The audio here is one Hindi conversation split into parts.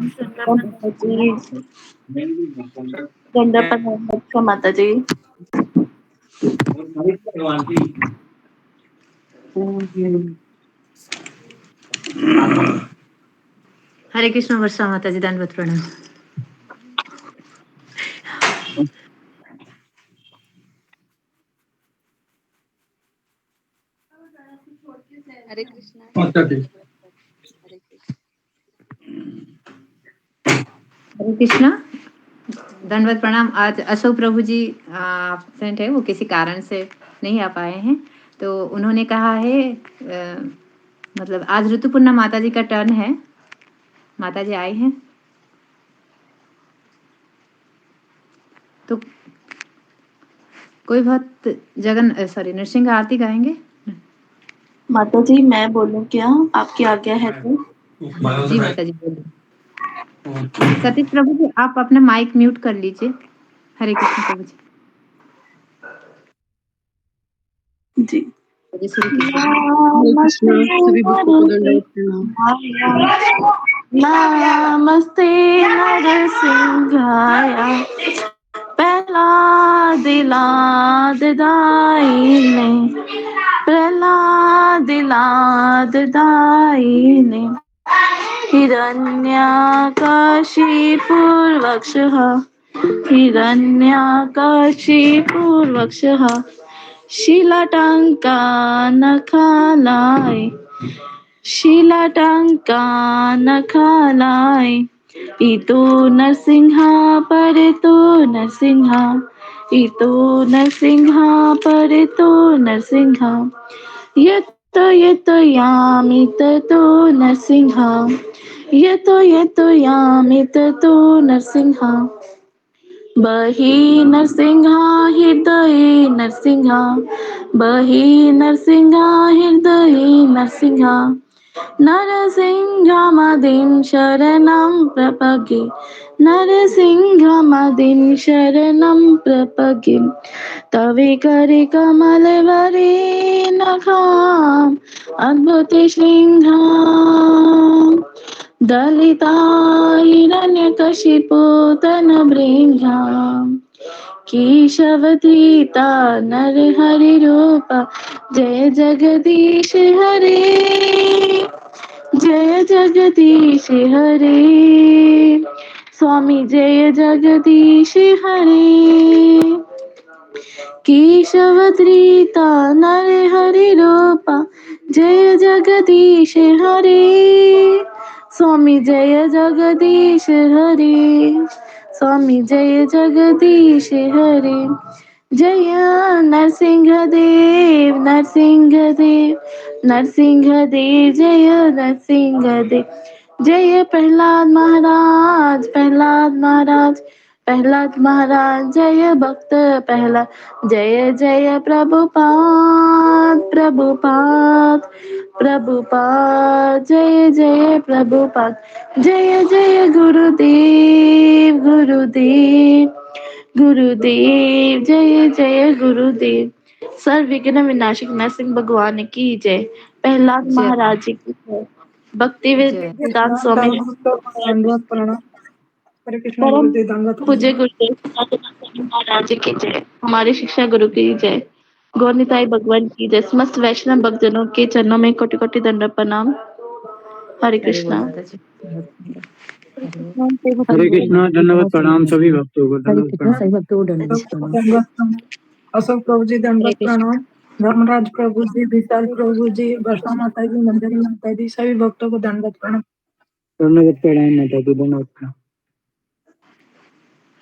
माता जी, दंडवत माता जी। हरे कृष्ण वर्षा माता जी, दंडवत प्रणाम। हरे कृष्णा। हरे कृष्णा, दंडवत प्रणाम। आज अशोक प्रभु जी एब्सेंट है, वो किसी कारण से नहीं आ पाए हैं। तो उन्होंने कहा है मतलब आज ऋतुपूर्णा माता जी का टर्न है। माता जी आई हैं तो कोई बहुत नृसिंह आरती गाएंगे। माता जी मैं बोलूं क्या, आपकी आज्ञा है तो? जी माता जी बोलिए। सतीश प्रभु जी आप अपना माइक म्यूट कर लीजिए। हरे कृष्ण प्रभु जी। जी। शुरू कीजिए। नमस्ते नरसिंहाया, पहला दिला दाई ने, पहला दिला दाई ने, हिरण्याकशिपूर्वक्षः, हिरण्याकशिपूर्वक्षः, शिलाटङ्कानखालाय, शिलाटङ्कानखालाय, इतो नरसिंहा परितो नरसिंहा, इतो नरसिंहा परितो नरसिंहा, यत यामि ततो नरसिंहा, यत यामि ततो नरसिंहा, बहि नरसिंहा हृदये नरसिंहा, बहि नरसिंहा हृदये नरसिंहा, नरसिंहमदिं शरणं प्रपद्ये, नरसिंहमदिं शरणं प्रपद्ये, तवे करे कमलवरे नखाम् अद्भुते शृङ्गाम्, दलिता हिरण्यकशिपो तनभृङ्गाम्, केशवधृता नरहरिरूप, जय जगदीश हरे, जय जगदीश हरे, स्वामी जय जगदीश हरे, केशवधृता नरहरिरूपा, जय जगदीश हरे, स्वामी जय जगदीश हरे, स्वामी जय जगदीश हरे, जय नरसिंहदेव नरसिंहदेव नरसिंहदेव, जय नरसिंहदेव, जय प्रहलाद महाराज प्रहलाद महाराज, प्रहलाद महाराज, जय भक्त प्रहलाद, जय जय प्रभुपाद प्रभुपाद प्रभुपाद, जय जय प्रभुपाद, जय जय गुरुदेव गुरुदेव गुरुदेव, जय जय गुरुदेव, सर्वविघ्न विनाशक नरसिंह भगवान की जय, प्रहलाद महाराज जी की जय, भक्ति वेदांत स्वामी परम पूज्य गुरुदेव स्वामी महाराज जी की जय, हमारी शिक्षा गुरु की जय, गौरनिताई भगवान की जय, समस्त वैष्णव भक्तजनों के चरणों में कोटि कोटि दंड प्रणाम। हरे कृष्णा। हरे कृष्णा, दंडवत प्रणाम सभी भक्तों को, दंडवत प्रणाम। अशोक प्रभु जी दंडवत प्रणाम, धर्मराज प्रभु जी, विशाल प्रभु जी, वर्षा माता जी, मंजरी माता जी, सभी भक्तों को दंडवत प्रणाम। दंडवत प्रणाम माता जी, दंडवत प्रणाम।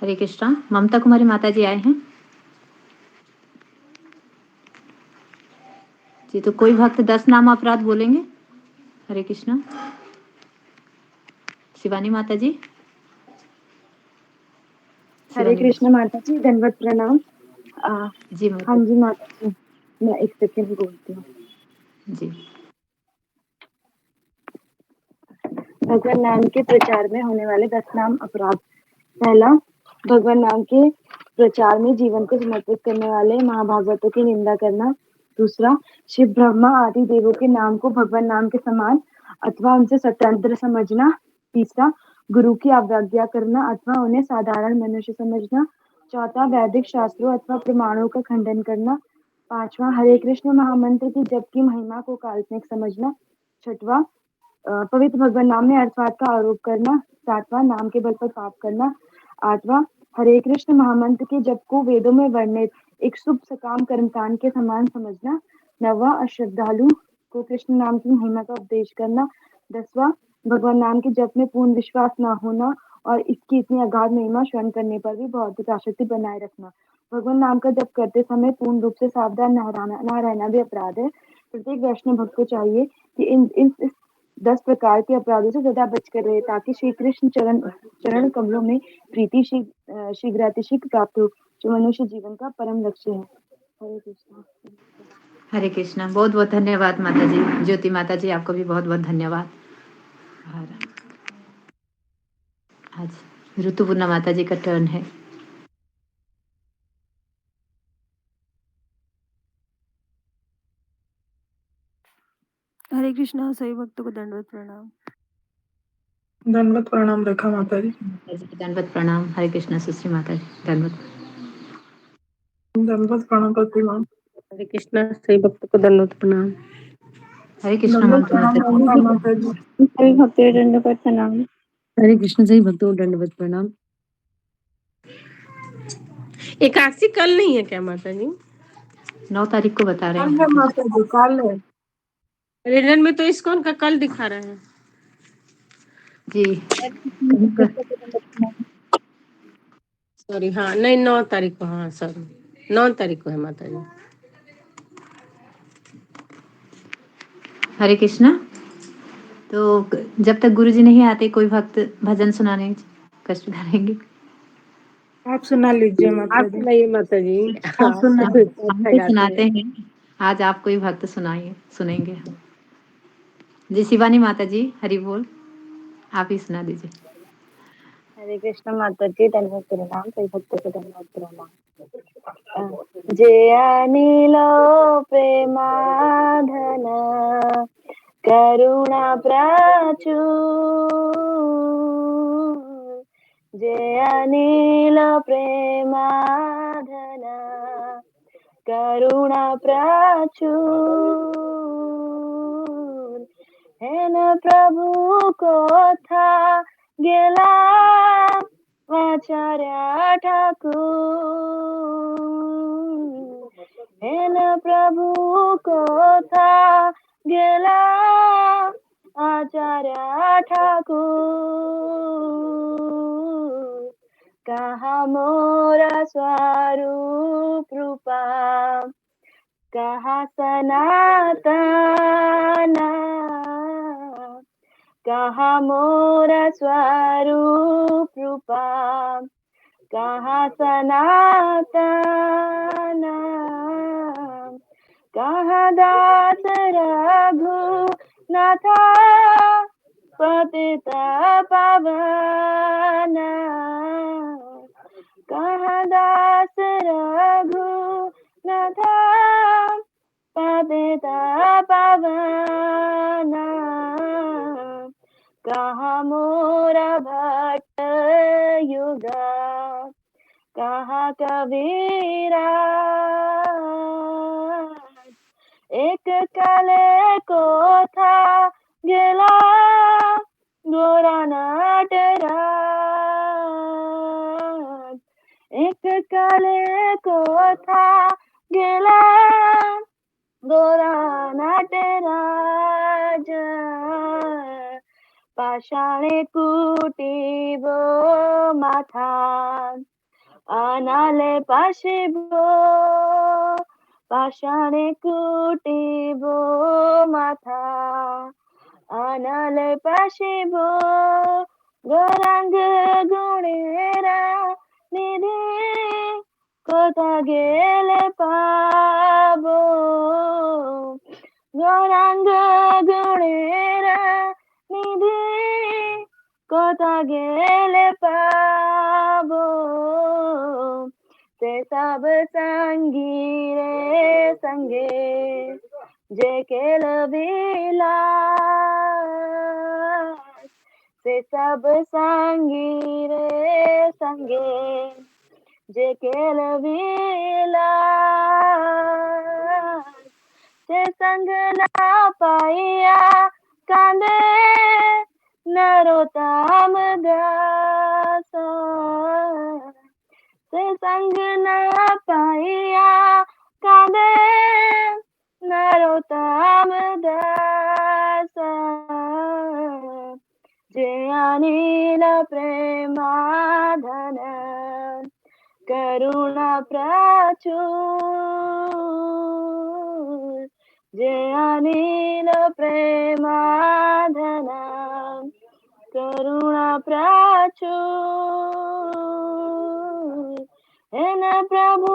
हरे कृष्णा, ममता कुमारी माता जी आए हैं जी। तो कोई भक्त 10 नाम अपराध बोलेंगे। हरे कृष्णा। शिवानी माता जी। हरे कृष्ण माता जी, दंडवत प्रणाम। जी हाँ जी माता जी, मैं 1 सेकंड बोलती हूँ जी। भगवान नाम के प्रचार में होने वाले 10 नाम अपराध। पहला, भगवान नाम के प्रचार में जीवन को समर्पित करने वाले महाभागवतों की निंदा करना। दूसरा, शिव ब्रह्मा आदि देवों के नाम को भगवान नाम के समान अथवा उनसे स्वतंत्र समझना। तीसरा, गुरु की अवज्ञा करना अथवा उन्हें साधारण मनुष्य समझना। चौथा, वैदिक शास्त्रों अथवा प्रमाणों का खंडन करना। पांचवा, हरे कृष्ण महामंत्र की जप की महिमा को काल्पनिक समझना। छठवां, पवित्र भगवान नाम में अर्थवाद का आरोप करना। सातवां, नाम के बल पर पाप करना। आठवां, हरे कृष्ण महामंत्र के जप को वेदों में वर्णित एक शुभ सकाम कर्मकांड के समान समझना। नौवां, अश्रद्धालु को कृष्ण नाम की महिमा का उपदेश करना। 10वां, भगवान नाम के जप में पूर्ण विश्वास न होना और इसकी इतनी अगाध महिमा श्रवण करने पर भी बौद्धिक आसक्ति बनाए रखना। भगवान नाम का जप करते समय पूर्ण रूप से सावधान न रहना भी अपराध है। प्रत्येक वैष्णव भक्त को चाहिए कि इस 10 प्रकार के अपराधों से सदा बचकर रहे ताकि श्री कृष्ण चरण कमलों में प्रीति शीघ्रातिशीघ्र प्राप्त हो, जो मनुष्य जीवन का परम लक्ष्य है। हरे कृष्णा। हरे कृष्णा। बहुत बहुत धन्यवाद माता जी। ज्योति माता जी, आपको भी बहुत बहुत धन्यवाद। और आज ऋतुपूर्णा माता जी का टर्न है। हरे कृष्णा। सभी भक्तों को दंडवत प्रणाम। दंडवत प्रणाम रेखा माता जी। दंडवत प्रणाम। हरे कृष्णा सुश्री माता जी, दंडवत दंडवत प्रणाम प्रतिमान। हरे कृष्णा। सभी भक्तों को दंडवत प्रणाम। हरे कृष्णा दंडवत मंत्र प्रणाम माता रेखा जी। माता जी। सभी भक्तों को दंडवत प्रणाम। हरे कृष्ण। सही भक्तों को दंडवत प्रणाम। एकादशी कल नहीं है क्या माता जी? 9 तारीख को बता रहे कल हैं है माता जी, कल है। रिटर्न में तो इस्कॉन का कल दिखा रहे हैं जी। सॉरी। हाँ नहीं, 9 तारीख को। हाँ सॉरी, 9 तारीख को है माता जी। हरे कृष्णा। तो जब तक गुरुजी नहीं आते कोई भक्त भजन सुनाने कष्ट करेंगे। आप सुना लीजिए माता आप जी। सुनाइए माता जी। आप सुना आप लीजिए। हम अच्छा तो गाते सुनाते हैं। हैं, आज आप कोई भक्त सुनेंगे। जी शिवानी माता जी, हरि बोल। आप ही सुना दीजिए। हरे कृष्ण माता जी, दंडवत प्रणाम। सभी भक्तों को दंडवत प्रणाम। जय अनिल प्रेमाधन करुणा प्रचुर। जय अनिल प्रेमाधन करुणा प्रचुर। है न प्रभु को था गेला आचार्य ठाकुर। है न प्रभु को था गेला आचार्य ठाकुर। कहा मोरा स्वरूप रूपा कहा सनातन। कहा मोरा स्वरूप रूपा कहा सनातन। कहा दास रघुनाथा पतित पावन। कहा दास रघुनाथा पतित पावन। कहा मोरा भट्ट युगा कहा कबीरा। एक काले को था गेला गोरा नटराज। एक काले को था गेला गोरा नटराज। पाषाणे कुटीबो माथा अनाले पाशिबो। पाषाणे कुटीबो माथा अनाले पाशिबो। गौरांग गुणेरा निधि कोथा गेले पाबो। गौरांग गुणेरा निधि कोथा गेले पाबो। ते सब संगी रे संगे जे केल विलास। से सब संगी रे संगे जे केलविला से संग ना पाइया कांदे नरोत्तम दास से संग ना पाइया कांदे नरोत्तम दास जे अनिल प्रेमाधन करुणा प्रचुर जे अनिल प्रेमाधन करुणा प्रचुर इन प्रभु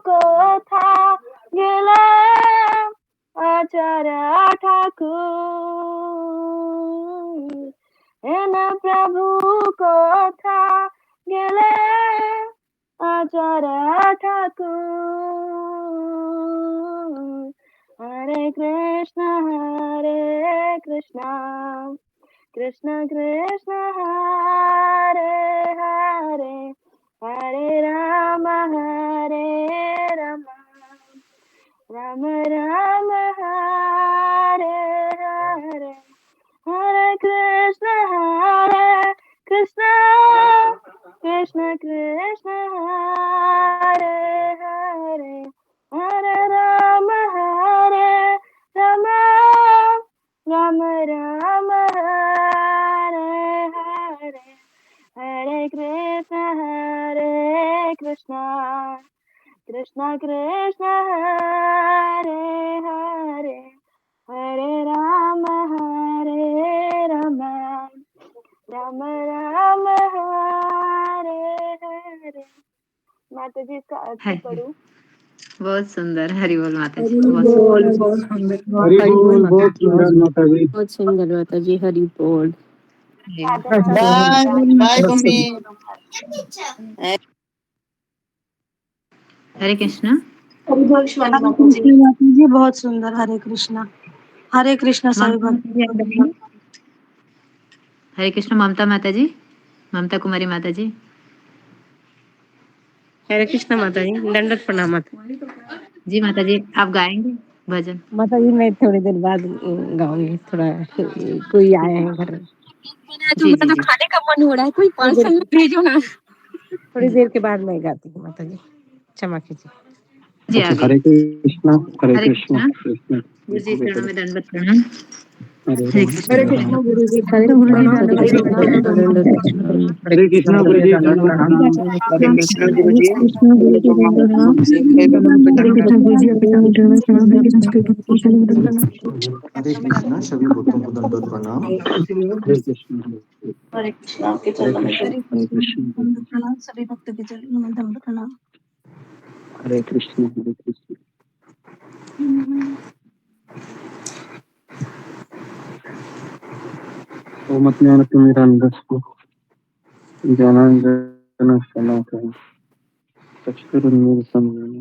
को था गेला आचार्य ठाकुर इन प्रभु को था गेले आचार्य ठाकुर हरे कृष्ण कृष्ण कृष्ण हरे हरे हरे राम राम राम हरे हरे हरे कृष्ण कृष्ण कृष्ण हरे हरे हरे राम राम राम हरे हरे हरे कृष्ण कृष्ण कृष्ण हरे हरे हरे राम राम राम राम हरे हरे। माता जी इसका अर्थ हरि पढ़ूं? बहुत सुंदर। हरि बोल माता जी, हरि बहुत बोल, सुंदर। बहुत सुंदर। हरि बोल बहुत सुंदर माता जी। बहुत सुंदर माता जी। हरि बोल। साधन बाय बाय मम्मी। हरे कृष्ण। हरि बोल शिवानी हरे माता जी। कृष्ण माता जी, बहुत सुंदर। हरे कृष्ण सभी ममता माता जी, आप भक्त। गाएंगे? हरे कृष्ण ममता माता जी, ममता कुमारी माता जी। हरे कृष्ण माता जी, दंडवत प्रणाम माता जी माता जी, आप गाएंगे भजन? माता जी मैं थोड़ी देर बाद गाऊंगी। थोड़ा कोई आया है घर में। तो जी मेरा जी तो जी। खाने का मन हो रहा है। कोई पार्सल भेजो ना। थोड़ी देर के बाद मैं गाती हूँ माता जी, क्षमा कीजिए। जी अच्छा। आगे। हरे कृष्ण हरे कृष्ण। कृष्ण गुरु जी चरणों हरे में दंडवत प्रणाम। हरे हरे कृष्ण। कृष्ण गुरु जी हरे दंडवत कृष्ण प्रणाम। गुरु हरे जी कृष्ण गुरु जी दंडवत दंडवत प्रणाम। हरे कृष्ण गुरु जी दंडवत प्रणाम। हरे कृष्ण गुरु जी। कृष्ण गुरु जी दंडवत प्रणाम। हरे कृष्ण गुरु जी आपके चरणों में दंडवत प्रणाम। हरे कृष्ण सभी भक्तों को दंडवत प्रणाम। हरे कृष्णा सभी भक्तों को दंडवत प्रणाम। हरे कृष्ण हरे कृष्णा के हरे चरणों में कृष्ण हरे हरे कृष्ण कृष्ण दंडवत प्रणाम। सभी भक्तों के चरणों में दंडवत प्रणाम। हरे कृष्ण हरे कृष्ण। ओम अज्ञानतिमिरान्धस्य ज्ञानाञ्जनशलाकया चक्षुरुन्मीलितं येन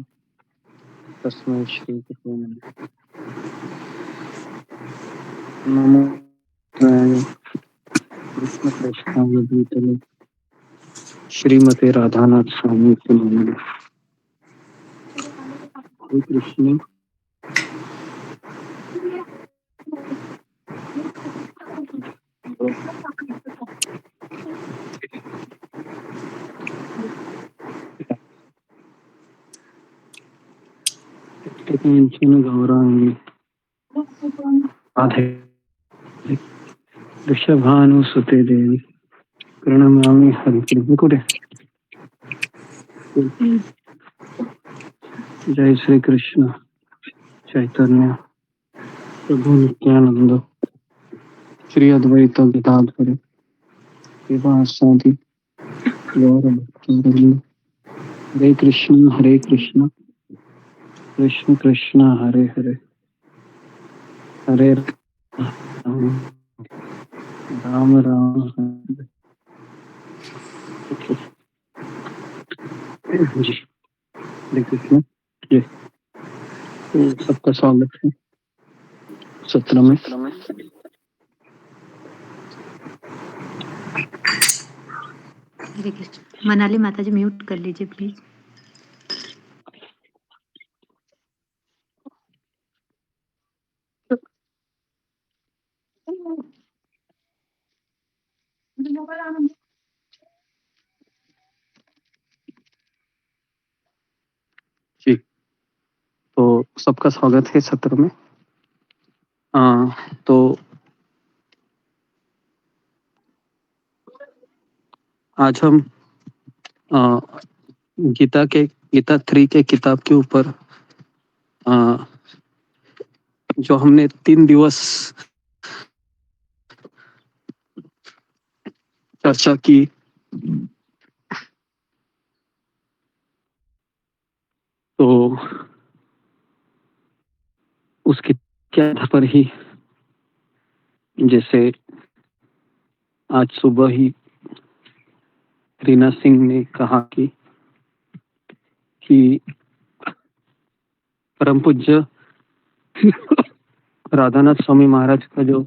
तस्मै श्रीगुरवे नमः। नमो बुद्धाय कृष्णप्रेष्ठाय भूतले श्रीमते राधानाथ स्वामी के नाम। हरे कृष्ण। किंचन गौरांगी राधे वृषभानुसुते देवी प्रणमामि हरिप्रिय। जय श्री कृष्ण चैतन्य प्रभु नित्यानंद श्री अद्वैत गदाधर श्रीवासादि गौर भक्तवृंद। हरे कृष्ण कृष्ण कृष्ण हरे हरे हरे राम राम राम हरे हरे। जी हरे कृष्ण। जी तो सबका स्वागत है सत्र में। हरे कृष्ण। मनाली माता जी म्यूट कर लीजिए प्लीज। जी, तो सबका स्वागत है सत्र में। तो आज हम गीता 3 के किताब के ऊपर जो हमने 3 दिवस चर्चा की, तो उसके आधार पर ही जैसे आज सुबह ही रीना सिंह ने कहा कि परम पूज्य राधानाथ स्वामी महाराज का जो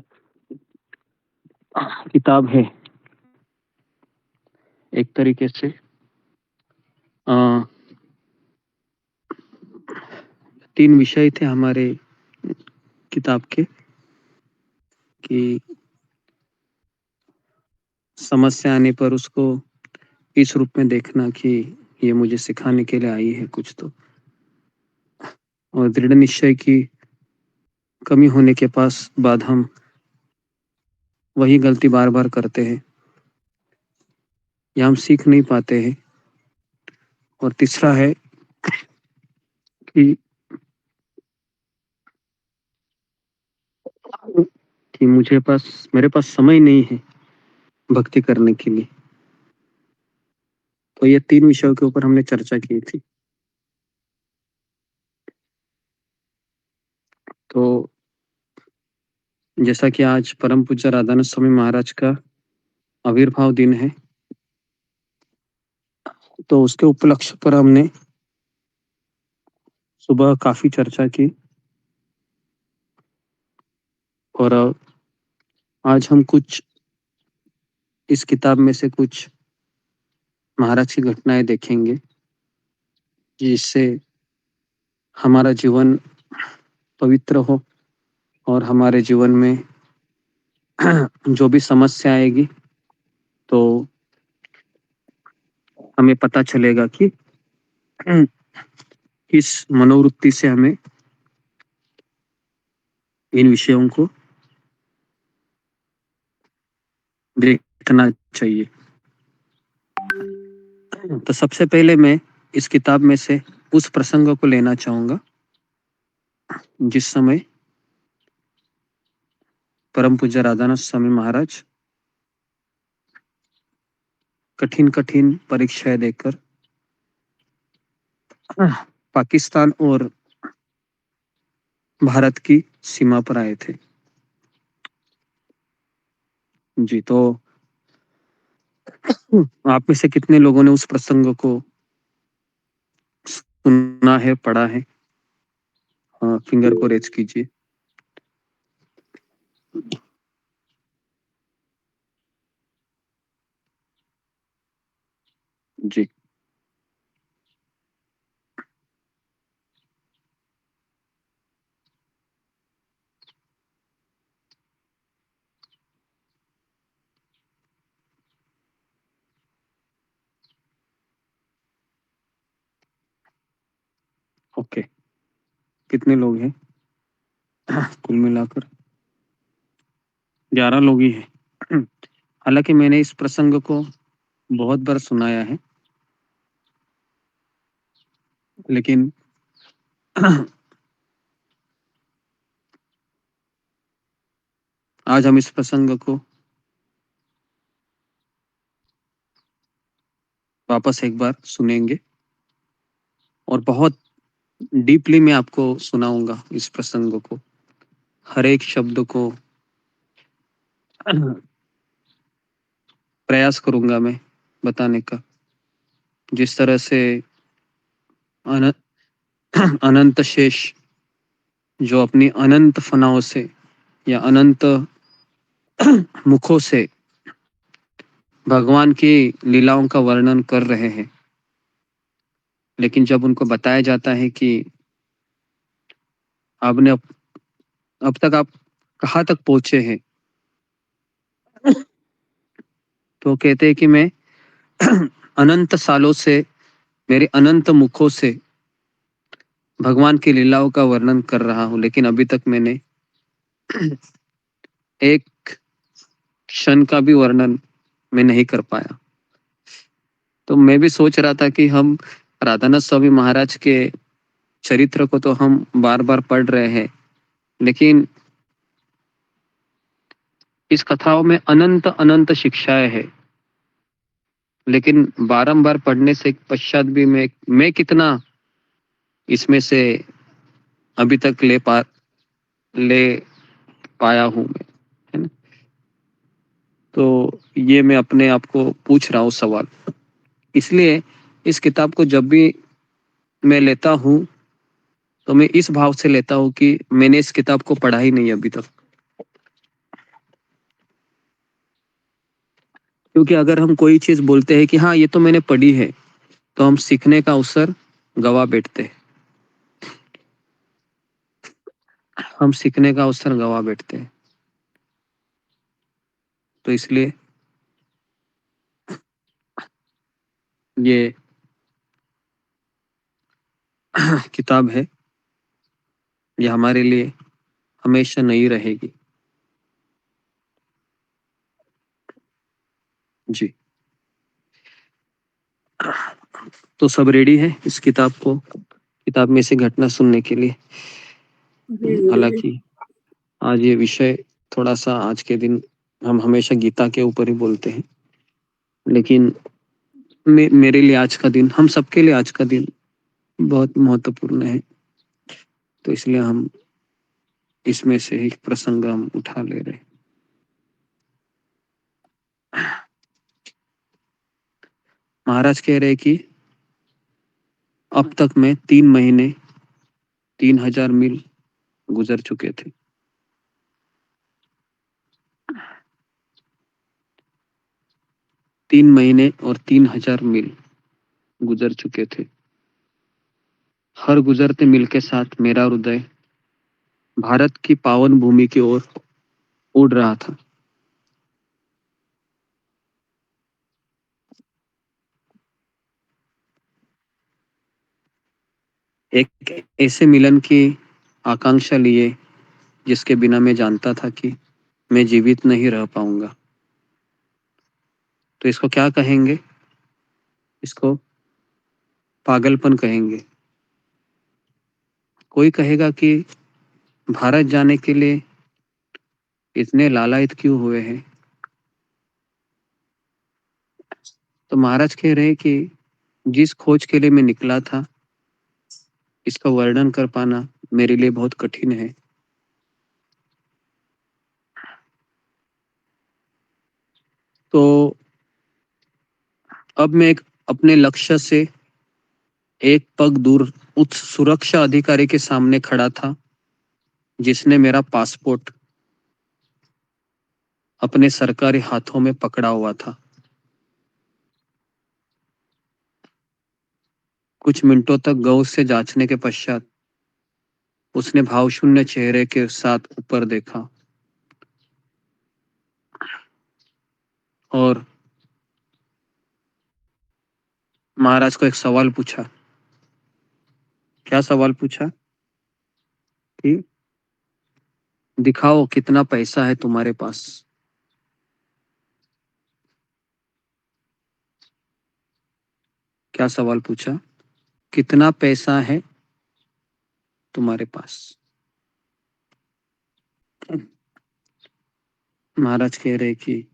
किताब है, एक तरीके से 3 विषय थे हमारे किताब के कि समस्या आने पर उसको इस रूप में देखना कि ये मुझे सिखाने के लिए आई है कुछ तो, और दृढ़ निश्चय की कमी होने के बाद हम वही गलती बार बार करते हैं या हम सीख नहीं पाते हैं। और तीसरा है कि मेरे पास समय नहीं है भक्ति करने के लिए। तो ये 3 विषयों के ऊपर हमने चर्चा की थी। तो जैसा कि आज परम पूज्य राधानाथ स्वामी महाराज का आविर्भाव दिन है, तो उसके उपलक्ष्य पर हमने सुबह काफी चर्चा की, और आज हम कुछ इस किताब में से कुछ महाराज की घटनाएं देखेंगे जिससे हमारा जीवन पवित्र हो और हमारे जीवन में जो भी समस्या आएगी तो हमें पता चलेगा कि इस मनोवृत्ति से हमें इन विषयों को देखना चाहिए। तो सबसे पहले मैं इस किताब में से उस प्रसंग को लेना चाहूंगा जिस समय परम पूज्य राधानाथ स्वामी महाराज कठिन परीक्षाएं देकर पाकिस्तान और भारत की सीमा पर आए थे। जी, तो आप में से कितने लोगों ने उस प्रसंग को सुना है, पढ़ा है? फिंगर को रेज कीजिए। जी, ओके। कितने लोग हैं? कुल मिलाकर 11 लोग ही हैं। हालांकि मैंने इस प्रसंग को बहुत बार सुनाया है, लेकिन आज हम इस प्रसंग को वापस एक बार सुनेंगे और बहुत डीपली मैं आपको सुनाऊंगा इस प्रसंग को, हर एक शब्द को प्रयास करूंगा मैं बताने का, जिस तरह से अनंत शेष जो अपनी अनंत फनाओं से या अनंत मुखों से भगवान की लीलाओं का वर्णन कर रहे हैं, लेकिन जब उनको बताया जाता है कि आपने अब तक आप कहाँ तक पहुंचे हैं, तो कहते हैं कि मैं अनंत सालों से, मेरे अनंत मुखों से भगवान की लीलाओं का वर्णन कर रहा हूं, लेकिन अभी तक मैंने एक क्षण का भी वर्णन मैं नहीं कर पाया। तो मैं भी सोच रहा था कि हम राधानाथ स्वामी महाराज के चरित्र को तो हम बार बार पढ़ रहे हैं, लेकिन इस कथाओं में अनंत अनंत शिक्षाएं हैं, लेकिन बारंबार पढ़ने से पश्चात भी मैं कितना इसमें से अभी तक ले पाया हूं मैं, है ना। तो ये मैं अपने आप को पूछ रहा हूँ सवाल। इसलिए इस किताब को जब भी मैं लेता हूँ तो मैं इस भाव से लेता हूँ कि मैंने इस किताब को पढ़ा ही नहीं अभी तक। क्योंकि अगर हम कोई चीज बोलते हैं कि हाँ ये तो मैंने पढ़ी है, तो हम सीखने का अवसर गवा बैठते हैं, हम सीखने का अवसर गवा बैठते हैं। तो इसलिए ये किताब है, ये हमारे लिए हमेशा नई रहेगी। जी, तो सब रेडी है इस किताब में से घटना सुनने के लिए। हालांकि आज ये विषय थोड़ा सा, आज के दिन हम हमेशा गीता के ऊपर ही बोलते हैं, लेकिन मेरे लिए आज का दिन, हम सबके लिए आज का दिन बहुत महत्वपूर्ण है। तो इसलिए हम इसमें से एक प्रसंग हम उठा ले रहे। महाराज कह रहे कि अब तक मैं 3 महीने 3000 मील गुजर चुके थे। तीन महीने और 3000 मील गुजर चुके थे। हर गुजरते मील के साथ मेरा हृदय भारत की पावन भूमि की ओर उड़ रहा था। एक ऐसे मिलन की आकांक्षा लिए जिसके बिना मैं जानता था कि मैं जीवित नहीं रह पाऊंगा। तो इसको क्या कहेंगे? इसको पागलपन कहेंगे। कोई कहेगा कि भारत जाने के लिए इतने लालायित क्यों हुए हैं? तो महाराज कह रहे हैं कि जिस खोज के लिए मैं निकला था, इसका वर्णन कर पाना मेरे लिए बहुत कठिन है। तो अब मैं अपने लक्ष्य से एक पग दूर उस सुरक्षा अधिकारी के सामने खड़ा था, जिसने मेरा पासपोर्ट अपने सरकारी हाथों में पकड़ा हुआ था। कुछ मिनटों तक गौर से जांचने के पश्चात उसने भावशून्य चेहरे के साथ ऊपर देखा और महाराज को एक सवाल पूछा। क्या सवाल पूछा? कि दिखाओ कितना पैसा है तुम्हारे पास। क्या सवाल पूछा? कितना पैसा है तुम्हारे पास? महाराज कह रहे कि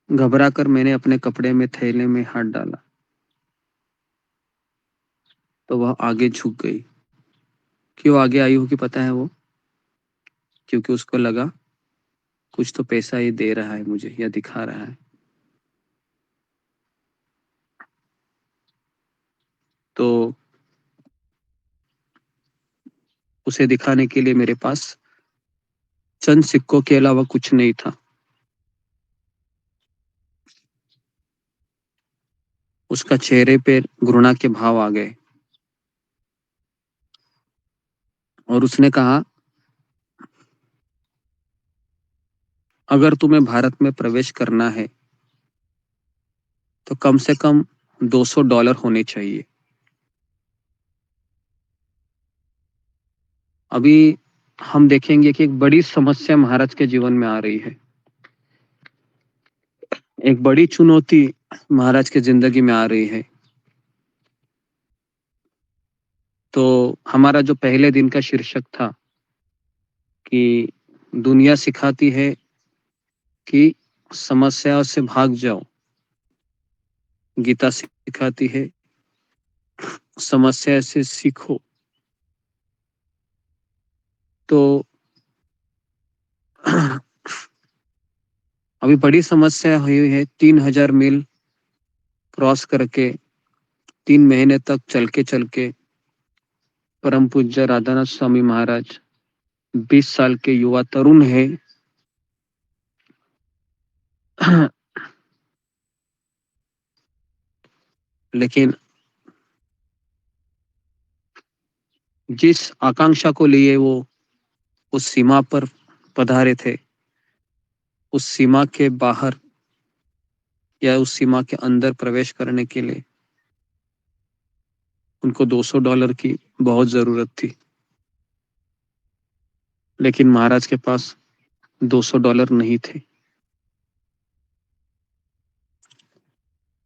घबराकर मैंने अपने कपड़े में थैले में हाथ डाला, तो वह आगे झुक गई। क्यों आगे आई होगी पता है वो? क्योंकि उसको लगा कुछ तो पैसा ये दे रहा है मुझे या दिखा रहा है। तो उसे दिखाने के लिए मेरे पास चंद सिक्कों के अलावा कुछ नहीं था। उसका चेहरे पे घृणा के भाव आ गए और उसने कहा, अगर तुम्हें भारत में प्रवेश करना है तो कम से कम $200 होने चाहिए। अभी हम देखेंगे कि एक बड़ी समस्या महाराज के जीवन में आ रही है। एक बड़ी चुनौती महाराज के जिंदगी में आ रही है। तो हमारा जो पहले दिन का शीर्षक था कि दुनिया सिखाती है कि समस्याओं से भाग जाओ, गीता सिखाती है समस्या से सीखो। तो अभी बड़ी समस्या हुई है। 3000 मील क्रॉस करके 3 महीने तक चल के परम पूज्य राधानाथ स्वामी महाराज 20 साल के युवा तरुण है। लेकिन जिस आकांक्षा को लिए वो उस सीमा पर पधारे थे, उस सीमा के बाहर या उस सीमा के अंदर प्रवेश करने के लिए उनको $200 की बहुत जरूरत थी। लेकिन महाराज के पास $200 नहीं थे।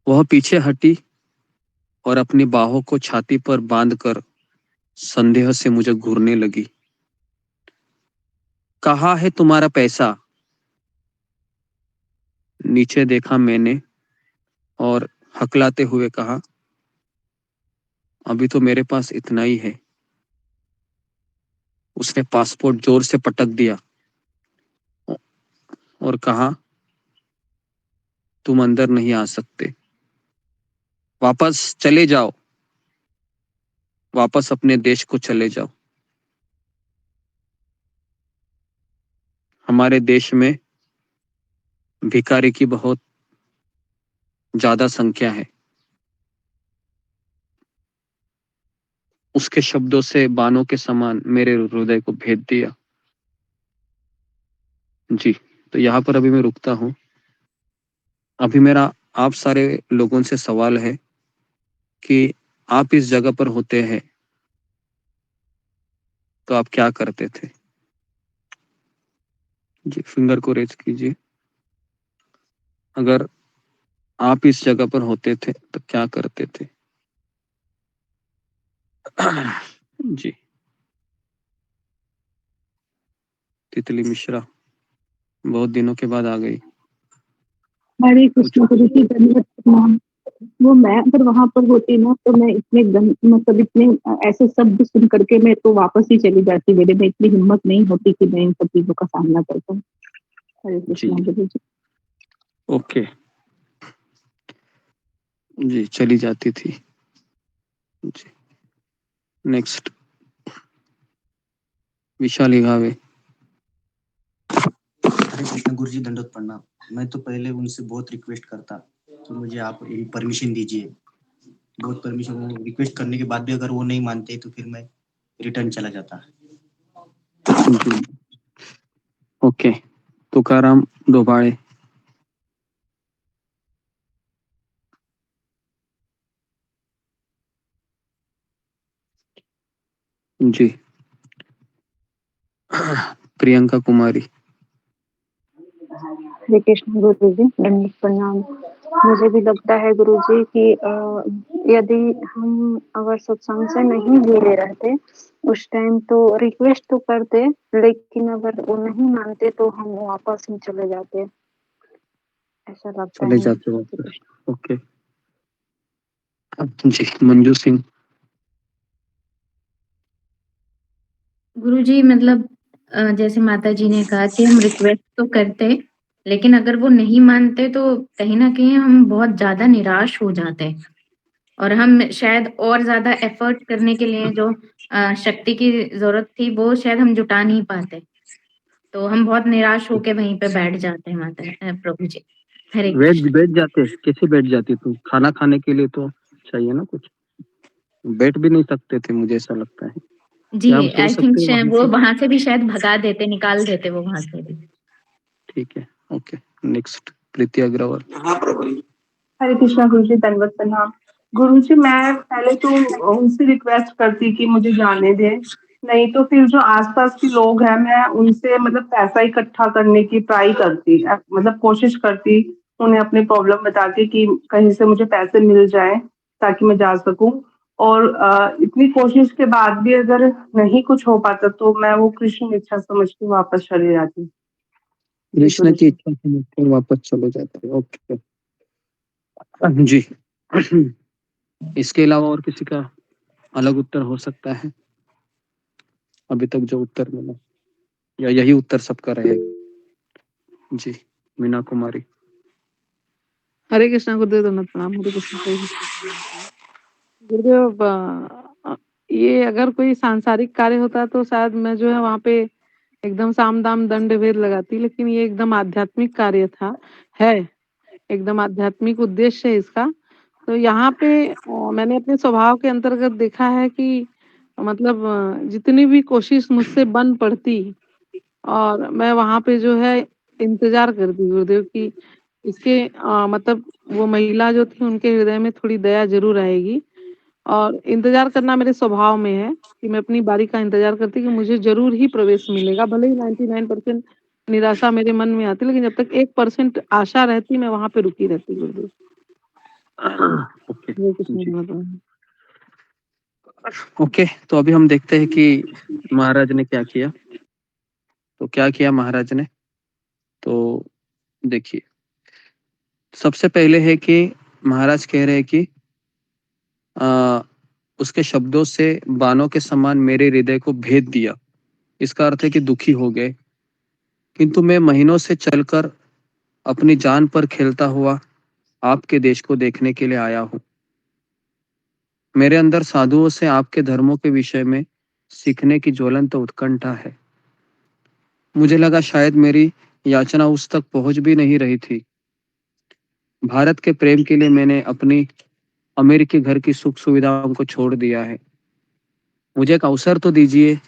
वह पीछे हटी और अपनी बाहों को छाती पर बांधकर संदेह से मुझे घूरने लगी। कहाँ है तुम्हारा पैसा? नीचे देखा मैंने और हकलाते हुए कहा, अभी तो मेरे पास इतना ही है। उसने पासपोर्ट जोर से पटक दिया और कहा, तुम अंदर नहीं आ सकते। वापस चले जाओ, वापस अपने देश को चले जाओ। हमारे देश में भिखारी की बहुत ज्यादा संख्या है। उसके शब्दों से बाणों के समान मेरे हृदय को भेद दिया। जी, तो यहाँ पर अभी मैं रुकता हूँ। अभी मेरा आप सारे लोगों से सवाल है कि आप इस जगह पर होते हैं तो आप क्या करते थे? जी, फिंगर को रेज कीजिए। अगर आप इस जगह पर होते थे तो क्या करते थे? जी, तितली मिश्रा बहुत दिनों के बाद आ गई। हरे कृष्ण गुरु जी, धन्यवाद प्रणाम। वो मैं अगर वहां पर होती ना तो मैं इतने मतलब इतने ऐसे शब्द सुन करके मैं तो वापस ही चली जाती। मेरे में इतनी हिम्मत नहीं होती कि मैं इन सब चीजों का सामना कर पाऊँ। हरे कृष्ण गुरु जी। ओके, जी, चली जाती थी। जी, नेक्स्ट विशाली घावे। हरे कृष्ण गुरु जी, दंडवत प्रणाम। मैं तो पहले उनसे बहुत रिक्वेस्ट करता कि मुझे आप परमिशन दीजिए। बहुत परमिशन रिक्वेस्ट करने के बाद भी अगर वो नहीं मानते तो फिर मैं रिटर्न चला जाता। ओके, तुकाराम डोबाळे। जी, प्रियंका कुमारी। हरे कृष्ण गुरु जी, दंडवत प्रणाम। मुझे भी लगता है गुरु जी कि यदि हम अगर सत्संग से नहीं जुड़े रहते उस टाइम तो रिक्वेस्ट तो करते, लेकिन अगर वो नहीं मानते तो हम वापस ही चले जाते। ऐसा लगता चले है। जाते वापस। ओके, जी, मंजू सिंह। गुरुजी मतलब जैसे माता जी ने कहा कि हम रिक्वेस्ट तो करते, लेकिन अगर वो नहीं मानते तो कहीं ना कहीं हम बहुत ज्यादा निराश हो जाते और हम शायद और ज्यादा एफर्ट करने के लिए जो शक्ति की जरूरत थी वो शायद हम जुटा नहीं पाते। तो हम बहुत निराश होके वहीं पे बैठ जाते हैं माता प्रभु जी। हरे बैठ कृष्ण। बैठ जाते, कैसे बैठ जाती तू? खाना खाने के लिए तो चाहिए ना कुछ, बैठ भी नहीं सकते थे मुझे ऐसा लगता है। जी क्या हम सो आई थिंक सकते हैं वहां वो से? वहां से भी शायद भगा देते, निकाल देते वो वहां से भी। ठीक है, ओके। नेक्स्ट प्रीति अग्रवाल। हरे कृष्णा गुरु जी, दंडवत प्रणाम। गुरु जी, मैं पहले तो उनसे रिक्वेस्ट करती कि मुझे जाने दें, नहीं तो फिर जो आसपास के लोग हैं मैं उनसे मतलब पैसा इकट्ठा करने की ट्राई करती, मतलब कोशिश करती उन्हें अपनी प्रॉब्लम बता के कि कहीं से मुझे पैसे मिल जाए ताकि मैं जा सकूं। और इतनी कोशिश के बाद भी अगर नहीं कुछ हो पाता तो मैं वो कृष्ण इच्छा समझ के वापस चली जाती। जी कृष्ण गुरु की जी। इच्छा समझकर वापस चले जाते हैं, ओके जी। इसके अलावा और किसी का अलग उत्तर हो सकता है? अभी तक जो उत्तर मिला, या यही उत्तर सबका रहेगा? जी, मीना कुमारी। हरे कृष्णा गुरुदेव, दंडवत प्रणाम। हरे कृष्णा गुरुदेव, ये अगर कोई सांसारिक कार्य होता तो शायद मैं जो है वहाँ पे एकदम साम दाम दंड भेद लगाती, लेकिन ये एकदम आध्यात्मिक कार्य था, है एकदम आध्यात्मिक उद्देश्य है इसका। तो यहाँ पे मैंने अपने स्वभाव के अंतर्गत देखा है कि मतलब जितनी भी कोशिश मुझसे बन पड़ती और मैं वहाँ पे जो है इंतजार करती गुरुदेव की इसके मतलब वो महिला जो थी उनके हृदय में थोड़ी दया जरूर आएगी, और इंतजार करना मेरे स्वभाव में है कि मैं अपनी बारी का इंतजार करती कि मुझे जरूर ही प्रवेश मिलेगा, भले ही 99% निराशा मेरे मन में आती, लेकिन जब तक 1% आशा रहती मैं वहां पे रुकी रहती गुरुदेव। ओके हरे कृष्ण जी, भगवान। ओके। तो अभी हम देखते हैं कि महाराज ने क्या किया। तो क्या किया महाराज ने, तो देखिए, सबसे पहले है कि महाराज कह रहे हैं कि आ, उसके शब्दों से बाणों के समान मेरे हृदय को भेद दिया। इसका अर्थ है कि दुखी हो गए, किंतु मैं महीनों से चलकर अपनी जान पर खेलता हुआ आपके देश को देखने के लिए आया हूँ। मेरे अंदर साधुओं से आपके धर्मों के विषय में सीखने की ज्वलंत उत्कंठा है। मुझे लगा शायद मेरी याचना उस तक पहुंच भी नहीं रही थी। भारत के प्रेम के लिए मैंने अपनी अमेरिकी घर की सुख सुविधाओं को छोड़ दिया है। मुझे एक अवसर तो दीजिए,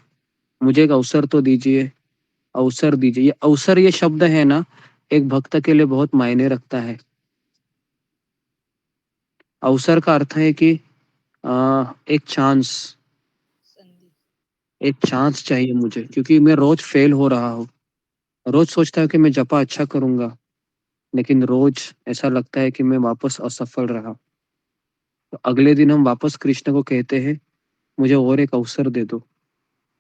मुझे एक अवसर तो दीजिए, अवसर दीजिए। ये अवसर, ये शब्द है ना, एक भक्त के लिए बहुत मायने रखता है। अवसर का अर्थ है कि एक चांस, एक चांस चाहिए मुझे, क्योंकि मैं रोज फेल हो रहा हूँ। रोज सोचता हूँ कि मैं जपा अच्छा करूंगा, लेकिन रोज ऐसा लगता है कि मैं वापस असफल रहा। तो अगले दिन हम वापस कृष्ण को कहते हैं, मुझे और एक अवसर दे दो,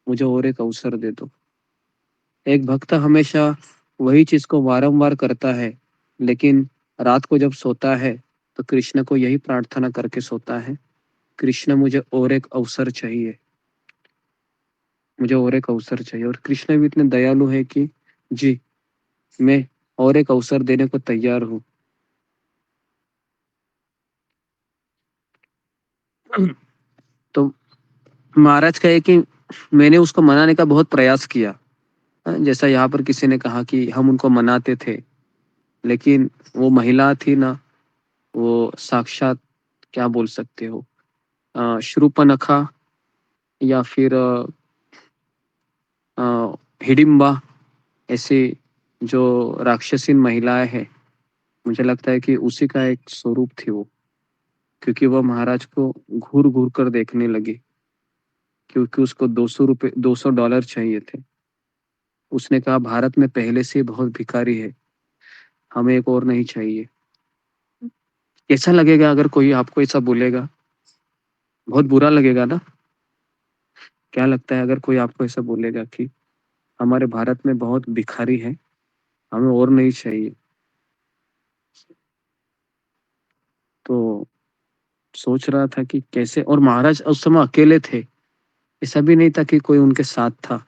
मुझे और एक अवसर दे दो। एक भक्त हमेशा वही चीज को बारंबार करता है, लेकिन रात को जब सोता है तो कृष्ण को यही प्रार्थना करके सोता है, कृष्ण मुझे और एक अवसर चाहिए, मुझे और एक अवसर चाहिए। और कृष्ण भी इतने दयालु है कि जी, मैं और एक अवसर देने को तैयार हूँ। तो महाराज कहे कि मैंने उसको मनाने का बहुत प्रयास किया, जैसा यहाँ पर किसी ने कहा कि हम उनको मनाते थे, लेकिन वो महिला थी ना, वो साक्षात क्या बोल सकते हो, शूर्पणखा या फिर हिडिंबा, ऐसे जो राक्षसीन महिलाएं हैं, मुझे लगता है कि उसी का एक स्वरूप थी वो। क्योंकि वह महाराज को घूर घूर कर देखने लगी, क्योंकि उसको $200 चाहिए थे। उसने कहा भारत में पहले से ही बहुत भिखारी है, हमें एक और नहीं चाहिए। कैसा लगेगा अगर कोई आपको ऐसा बोलेगा? बहुत बुरा लगेगा ना? क्या लगता है अगर कोई आपको ऐसा बोलेगा कि हमारे भारत में बहुत भिखारी है, हमें और नहीं चाहिए? तो सोच रहा था कि कैसे, और महाराज उस समय अकेले थे, ऐसा भी नहीं था कि कोई उनके साथ था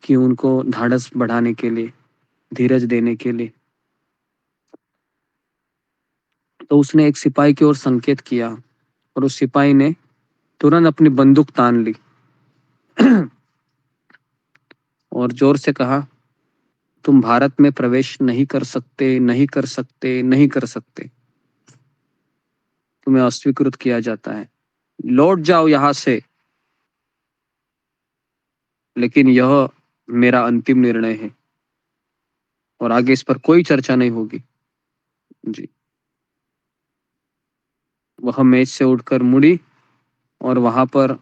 कि उनको ढाढ़स बढ़ाने के लिए, धीरज देने के लिए। तो उसने एक सिपाही की ओर संकेत किया, और उस सिपाही ने तुरंत अपनी बंदूक तान ली और जोर से कहा, तुम भारत में प्रवेश नहीं कर सकते, नहीं कर सकते, नहीं कर सकते। तुम्हें अस्वीकृत किया जाता है, लौट जाओ यहां से। लेकिन यह मेरा अंतिम निर्णय है और आगे इस पर कोई चर्चा नहीं होगी। जी। वह मेज से उठकर मुड़ी और वहां पर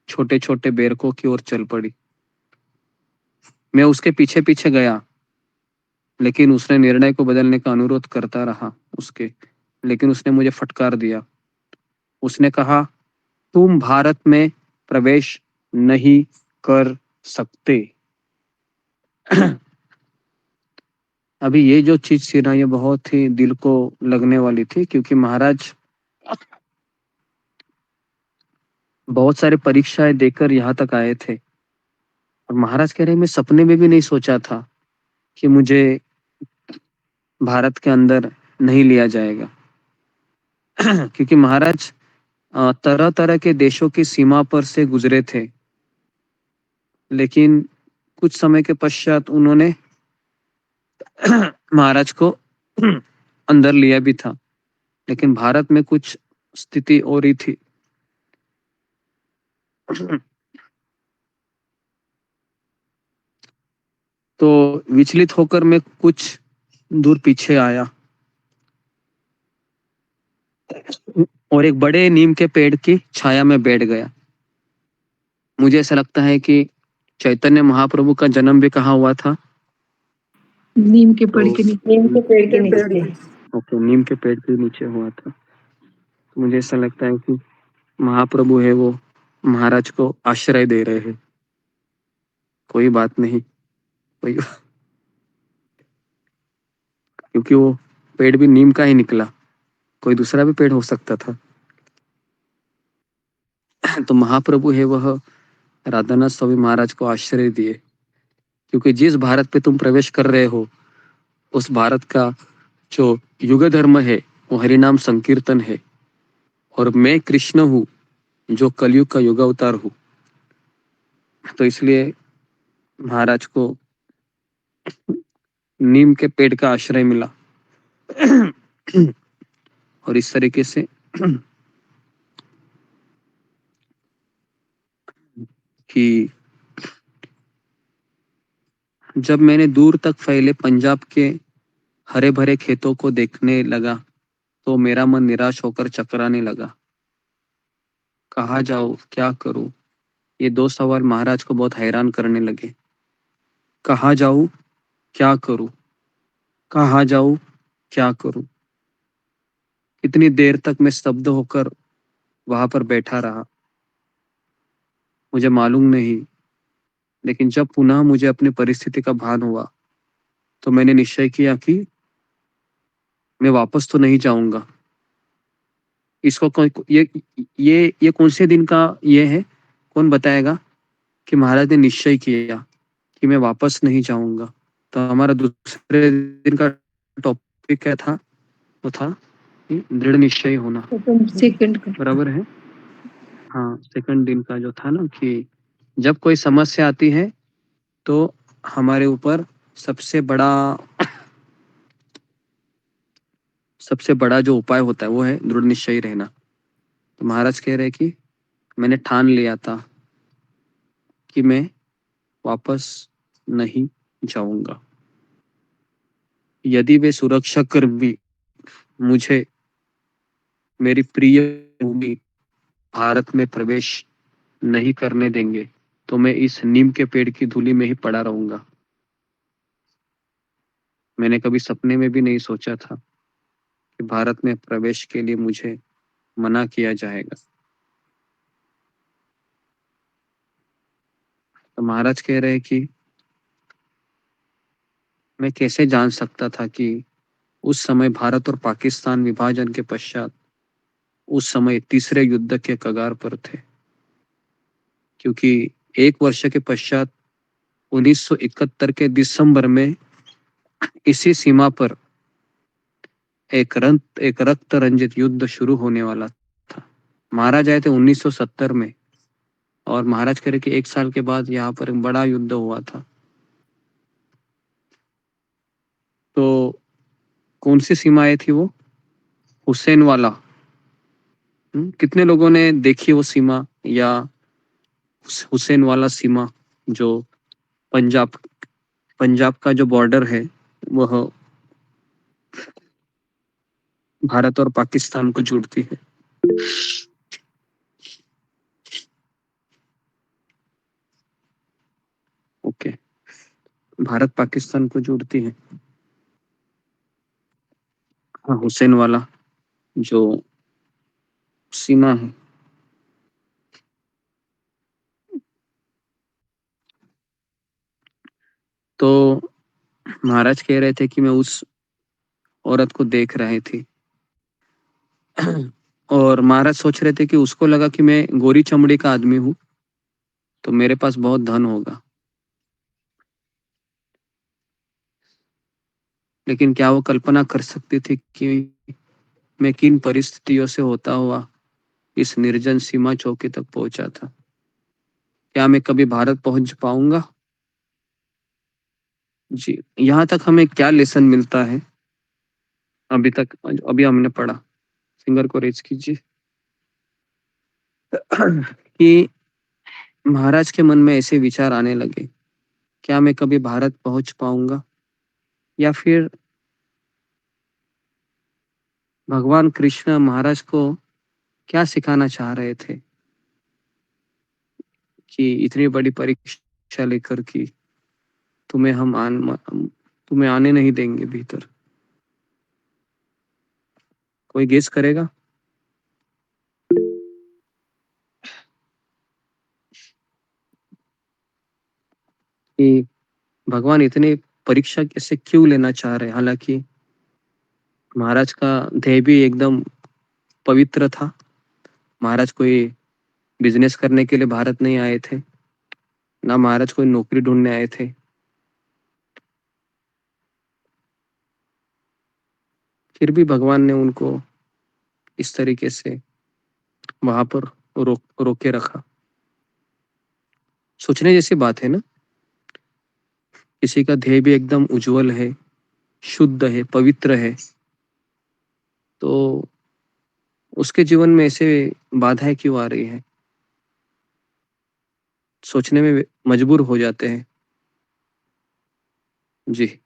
छोटे छोटे बेरकों की ओर चल पड़ी। मैं उसके पीछे पीछे गया, लेकिन उसने निर्णय को बदलने का अनुरोध करता रहा लेकिन उसने मुझे फटकार दिया। उसने कहा, तुम भारत में प्रवेश नहीं कर सकते। अभी ये जो चीज थी ना, ये बहुत ही दिल को लगने वाली थी, क्योंकि महाराज बहुत सारे परीक्षाएं देकर यहाँ तक आए थे और महाराज कह रहे, मैं सपने में भी नहीं सोचा था कि मुझे भारत के अंदर नहीं लिया जाएगा। क्योंकि महाराज तरह तरह के देशों की सीमा पर से गुजरे थे, लेकिन कुछ समय के पश्चात उन्होंने महाराज को अंदर लिया भी था, लेकिन भारत में कुछ स्थिति और ही थी। तो विचलित होकर मैं कुछ दूर पीछे आया और एक बड़े नीम के पेड़ की छाया में बैठ गया। मुझे ऐसा लगता है कि चैतन्य महाप्रभु का जन्म भी कहाँ हुआ था? नीम के पेड़ के नीचे। नीम के पेड़ के नीचे। ओके, नीम के पेड़ के नीचे हुआ था। तो मुझे ऐसा लगता है कि महाप्रभु है वो महाराज को आश्रय दे रहे हैं। कोई बात नहीं, क्योंकि वो पेड़ भी नीम का ही निकला, कोई दूसरा भी पेड़ हो सकता था। तो महाप्रभु है वह राधानाथ स्वामी महाराज को आश्रय दिए, क्योंकि जिस भारत पे तुम प्रवेश कर रहे हो उस भारत का जो युग धर्म है वो हरिनाम संकीर्तन है, और मैं कृष्ण हूँ जो कलयुग का युग अवतार हूँ। तो इसलिए महाराज को नीम के पेड़ का आश्रय मिला। और इस तरीके से कि जब मैंने दूर तक फैले पंजाब के हरे भरे खेतों को देखने लगा तो मेरा मन निराश होकर चकराने लगा। कहाँ जाऊं, क्या करूं? ये दो सवाल महाराज को बहुत हैरान करने लगे। कहाँ जाऊं, क्या करूं? कहाँ जाऊं, क्या करूं? इतनी देर तक मैं स्तब्ध होकर वहां पर बैठा रहा, मुझे मालूम नहीं। लेकिन जब पुनः मुझे अपनी परिस्थिति का भान हुआ तो मैंने निश्चय किया कि मैं वापस तो नहीं जाऊंगा। इसको ये कौन से दिन का ये है, कौन बताएगा कि महाराज ने निश्चय किया कि मैं वापस नहीं जाऊंगा? तो हमारा दूसरे दिन का टॉपिक क्या था? वो था दृढ़ निश्चय होना। सेकंड का। बराबर है। हाँ, सेकंड दिन का जो था ना, कि जब कोई समस्या आती है तो हमारे ऊपर सबसे बड़ा जो उपाय होता है वो है दृढ़ निश्चयी रहना। तो महाराज कह रहे कि मैंने ठान लिया था कि मैं वापस नहीं जाऊंगा। यदि वे सुरक्षा कर्मी मुझे मेरी प्रिय भूमि भारत में प्रवेश नहीं करने देंगे तो मैं इस नीम के पेड़ की धूली में ही पड़ा रहूंगा। मैंने कभी सपने में भी नहीं सोचा था कि भारत में प्रवेश के लिए मुझे मना किया जाएगा। तो महाराज कह रहे कि मैं कैसे जान सकता था कि उस समय भारत और पाकिस्तान विभाजन के पश्चात उस समय तीसरे युद्ध के कगार पर थे, क्योंकि एक वर्ष के पश्चात 1971 के दिसंबर में इसी सीमा पर एक रक्त रंजित युद्ध शुरू होने वाला था। महाराज आए थे 1970 में और महाराज कह रहे कि एक साल के बाद यहाँ पर एक बड़ा युद्ध हुआ था। तो कौन सी सीमा आई थी वो? हुसैन वाला। कितने लोगों ने देखी वो सीमा, या हुसैन वाला सीमा जो पंजाब पंजाब का जो बॉर्डर है वह भारत और पाकिस्तान को जोड़ती है। ओके, भारत पाकिस्तान को जोड़ती है। हाँ, हुसैन वाला जो सीमा है। तो महाराज कह रहे थे कि मैं उस औरत को देख रही थी और महाराज सोच रहे थे कि उसको लगा कि मैं गोरी चमड़ी का आदमी हूं तो मेरे पास बहुत धन होगा, लेकिन क्या वो कल्पना कर सकती थी कि मैं किन परिस्थितियों से होता हुआ इस निर्जन सीमा चौकी तक पहुंचा था? क्या मैं कभी भारत पहुंच पाऊंगा? जी, यहाँ तक हमें क्या लेसन मिलता है अभी हमने पढ़ा? फिंगर को रेज कीजिए कि महाराज के मन में ऐसे विचार आने लगे, क्या मैं कभी भारत पहुंच पाऊंगा? या फिर भगवान कृष्ण महाराज को क्या सिखाना चाह रहे थे कि इतनी बड़ी परीक्षा लेकर कि तुम्हें आने नहीं देंगे भीतर? कोई गेस करेगा? कि भगवान इतनी परीक्षा कैसे क्यों लेना चाह रहे हैं? हालांकि महाराज का ध्येय भी एकदम पवित्र था। महाराज कोई बिजनेस करने के लिए भारत नहीं आए थे, ना महाराज कोई नौकरी ढूंढने आए थे। फिर भी भगवान ने उनको इस तरीके से वहां पर रोके रखा। सोचने जैसी बात है ना? किसी का ध्येय भी एकदम उज्जवल है, शुद्ध है, पवित्र है, तो उसके जीवन में ऐसे बाधाएं क्यों आ रही है? सोचने में मजबूर हो जाते हैं। जी,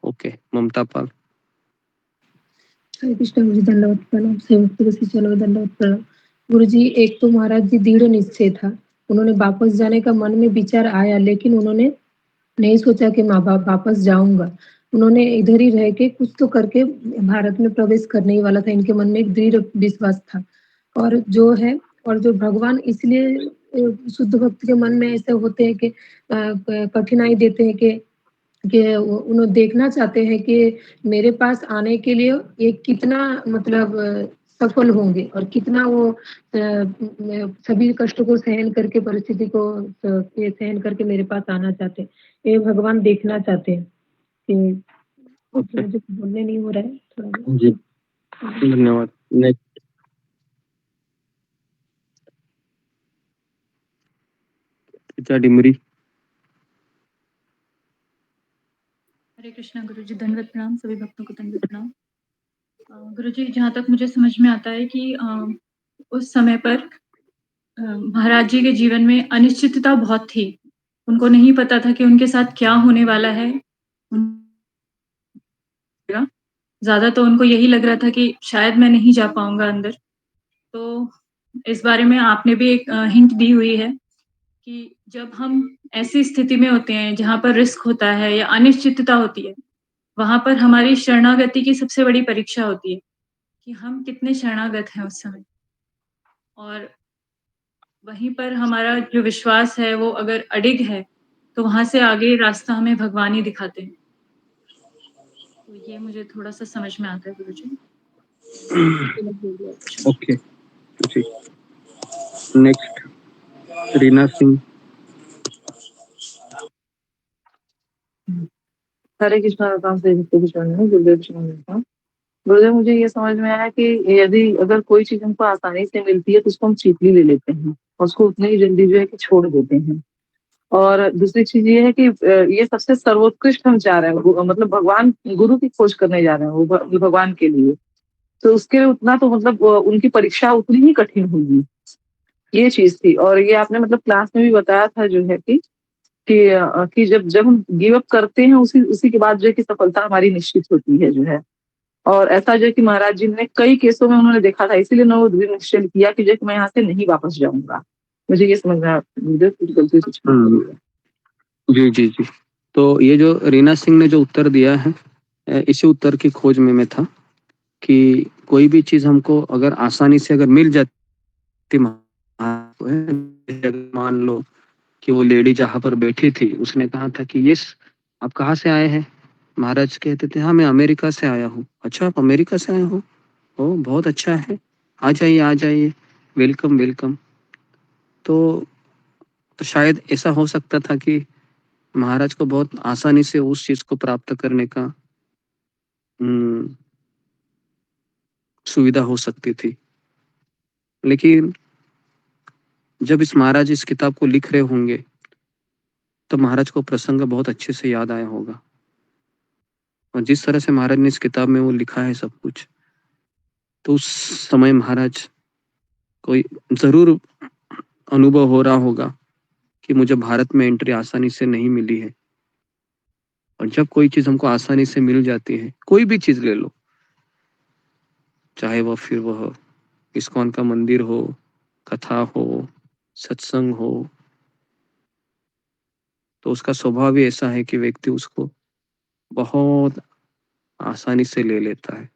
ओके, ममता पाल। हरे कृष्ण गुरु जी, दंडवत प्रणाम। सेवक तुलसी चलो, दंडवत प्रणाम। गुरु जी, एक तो महाराज जी दृढ़ निश्चय था, उन्होंने वापस जाने का मन में विचार आया, लेकिन उन्होंने नहीं सोचा कि माँ बाप वापस जाऊंगा। उन्होंने इधर ही रह के कुछ तो करके भारत में प्रवेश करने ही वाला था। इनके मन में एक दृढ़ विश्वास था। और जो भगवान इसलिए शुद्ध भक्त के मन में ऐसे होते हैं कि कठिनाई देते हैं कि उन्हें देखना चाहते हैं कि मेरे पास आने के लिए ये कितना मतलब सफल होंगे और कितना वो सभी कष्टों को सहन करके, परिस्थिति को सहन करके मेरे पास आना चाहते हैं। ये भगवान देखना चाहते हैं कि मुझे बोलने नहीं हो रहा है थोड़ा। जी, धन्यवाद। नेक्स्ट, डिमरी। हरे कृष्णा गुरु जी, दंडवत प्रणाम। सभी भक्तों को दंडवत प्रणाम। गुरु जी, जहाँ तक मुझे समझ में आता है कि उस समय पर महाराज जी के जीवन में अनिश्चितता बहुत थी। उनको नहीं पता था कि उनके साथ क्या होने वाला है। ज्यादा तो उनको यही लग रहा था कि शायद मैं नहीं जा पाऊंगा अंदर। तो इस बारे में आपने भी एक हिंट दी हुई है कि जब हम ऐसी स्थिति में होते हैं जहाँ पर रिस्क होता है या अनिश्चितता होती है, वहां पर हमारी शरणागति की सबसे बड़ी परीक्षा होती है कि हम कितने शरणागत हैं उस समय। और वहीं पर हमारा जो विश्वास है वो अगर अडिग है तो वहां से आगे रास्ता हमें भगवान ही दिखाते हैं। तो ये मुझे थोड़ा सा समझ में आता है गुरु जी। ओके, जी, नेक्स्ट, रीना सिंह। हरे कृष्णा गुरुदेव। गुरुदेव, मुझे ये समझ में आया कि यदि अगर कोई चीज हमको आसानी से मिलती है तो उसको हम चीपली ले लेते हैं और उसको उतनी ही जल्दी जो है कि छोड़ देते हैं। और दूसरी चीज ये है कि ये सबसे सर्वोत्कृष्ट हम जा रहे हैं, मतलब भगवान गुरु की खोज करने जा रहे हैं, वो भगवान के लिए। तो उसके लिए उतना तो मतलब उनकी परीक्षा उतनी ही कठिन होगी, ये चीज थी। और ये आपने मतलब क्लास में भी बताया था जो है कि जब जब हम गिव अप करते हैं उसी उसी के बाद जो है कि सफलता हमारी निश्चित होती है जो है। और ऐसा जो है कि महाराज जी ने कई केसों में उन्होंने देखा था, इसीलिए उन्होंने वो दृढ़ निश्चय किया कि जो है कि मैं यहाँ से नहीं वापस जाऊंगा। मुझे ये समझना, मुझे कुछ गलती से जी जी जी। तो ये जो रीना सिंह ने जो उत्तर दिया है, इसी उत्तर की खोज में मैं था कि कोई भी चीज हमको अगर आसानी से अगर मिल जाती, मान लो कि वो लेडी जहाँ पर बैठी थी उसने कहा था कि यस आप कहाँ से आए हैं, महाराज कहते थे हाँ मैं अमेरिका से आया हूँ। अच्छा आप अमेरिका से आए हो, ओ बहुत अच्छा है, आ जाइए, वेलकम वेलकम। तो शायद ऐसा हो सकता था कि महाराज को बहुत आसानी से उस चीज को प्राप्त करने का सुविधा हो सकती थी। लेकिन जब इस महाराज इस किताब को लिख रहे होंगे तो महाराज को प्रसंग बहुत अच्छे से याद आया होगा, और जिस तरह से महाराज ने इस किताब में वो लिखा है सब कुछ, तो उस समय महाराज कोई जरूर अनुभव हो रहा होगा कि मुझे भारत में एंट्री आसानी से नहीं मिली है। और जब कोई चीज हमको आसानी से मिल जाती है, कोई भी चीज ले लो, चाहे वह इस्कॉन का मंदिर हो, कथा हो, सत्संग हो, तो उसका स्वभाव ही ऐसा है कि व्यक्ति उसको बहुत आसानी से ले लेता है,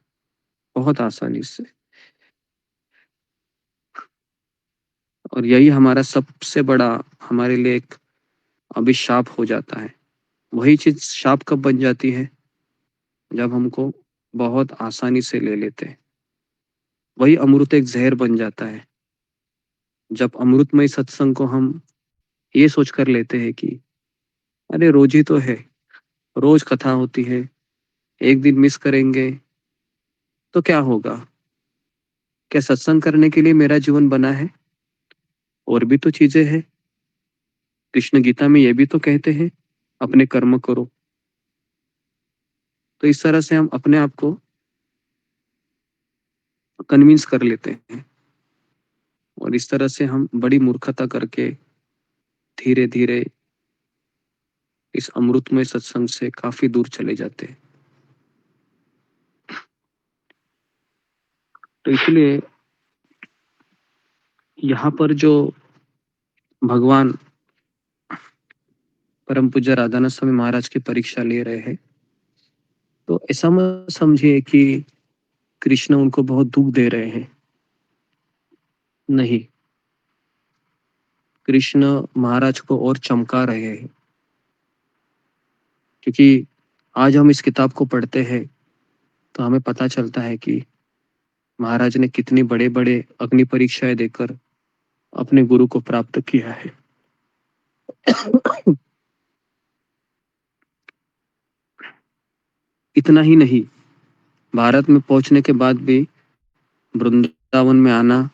बहुत आसानी से। और यही हमारा सबसे बड़ा हमारे लिए एक अभिशाप हो जाता है। वही चीज शाप कब बन जाती है, जब हमको बहुत आसानी से ले लेते हैं। वही अमृत एक जहर बन जाता है, जब अमृतमय सत्संग को हम ये सोच कर लेते हैं कि अरे रोज ही तो है, रोज कथा होती है, एक दिन मिस करेंगे तो क्या होगा, क्या सत्संग करने के लिए मेरा जीवन बना है, और भी तो चीजें हैं। कृष्ण गीता में ये भी तो कहते हैं अपने कर्म करो। तो इस तरह से हम अपने आप को कन्विंस कर लेते हैं, और इस तरह से हम बड़ी मूर्खता करके धीरे धीरे इस अमृतमय सत्संग से काफी दूर चले जाते हैं। तो इसलिए यहाँ पर जो भगवान परम पूज्य राधानाथ स्वामी महाराज की परीक्षा ले रहे हैं, तो ऐसा मत समझिए कि कृष्ण उनको बहुत दुख दे रहे हैं, नहीं, कृष्ण महाराज को और चमका रहे हैं। क्योंकि आज हम इस किताब को पढ़ते हैं तो हमें पता चलता है कि महाराज ने कितनी बड़े बड़े अग्नि परीक्षाएं देकर अपने गुरु को प्राप्त किया है। इतना ही नहीं, भारत में पहुंचने के बाद भी वृंदावन में आना,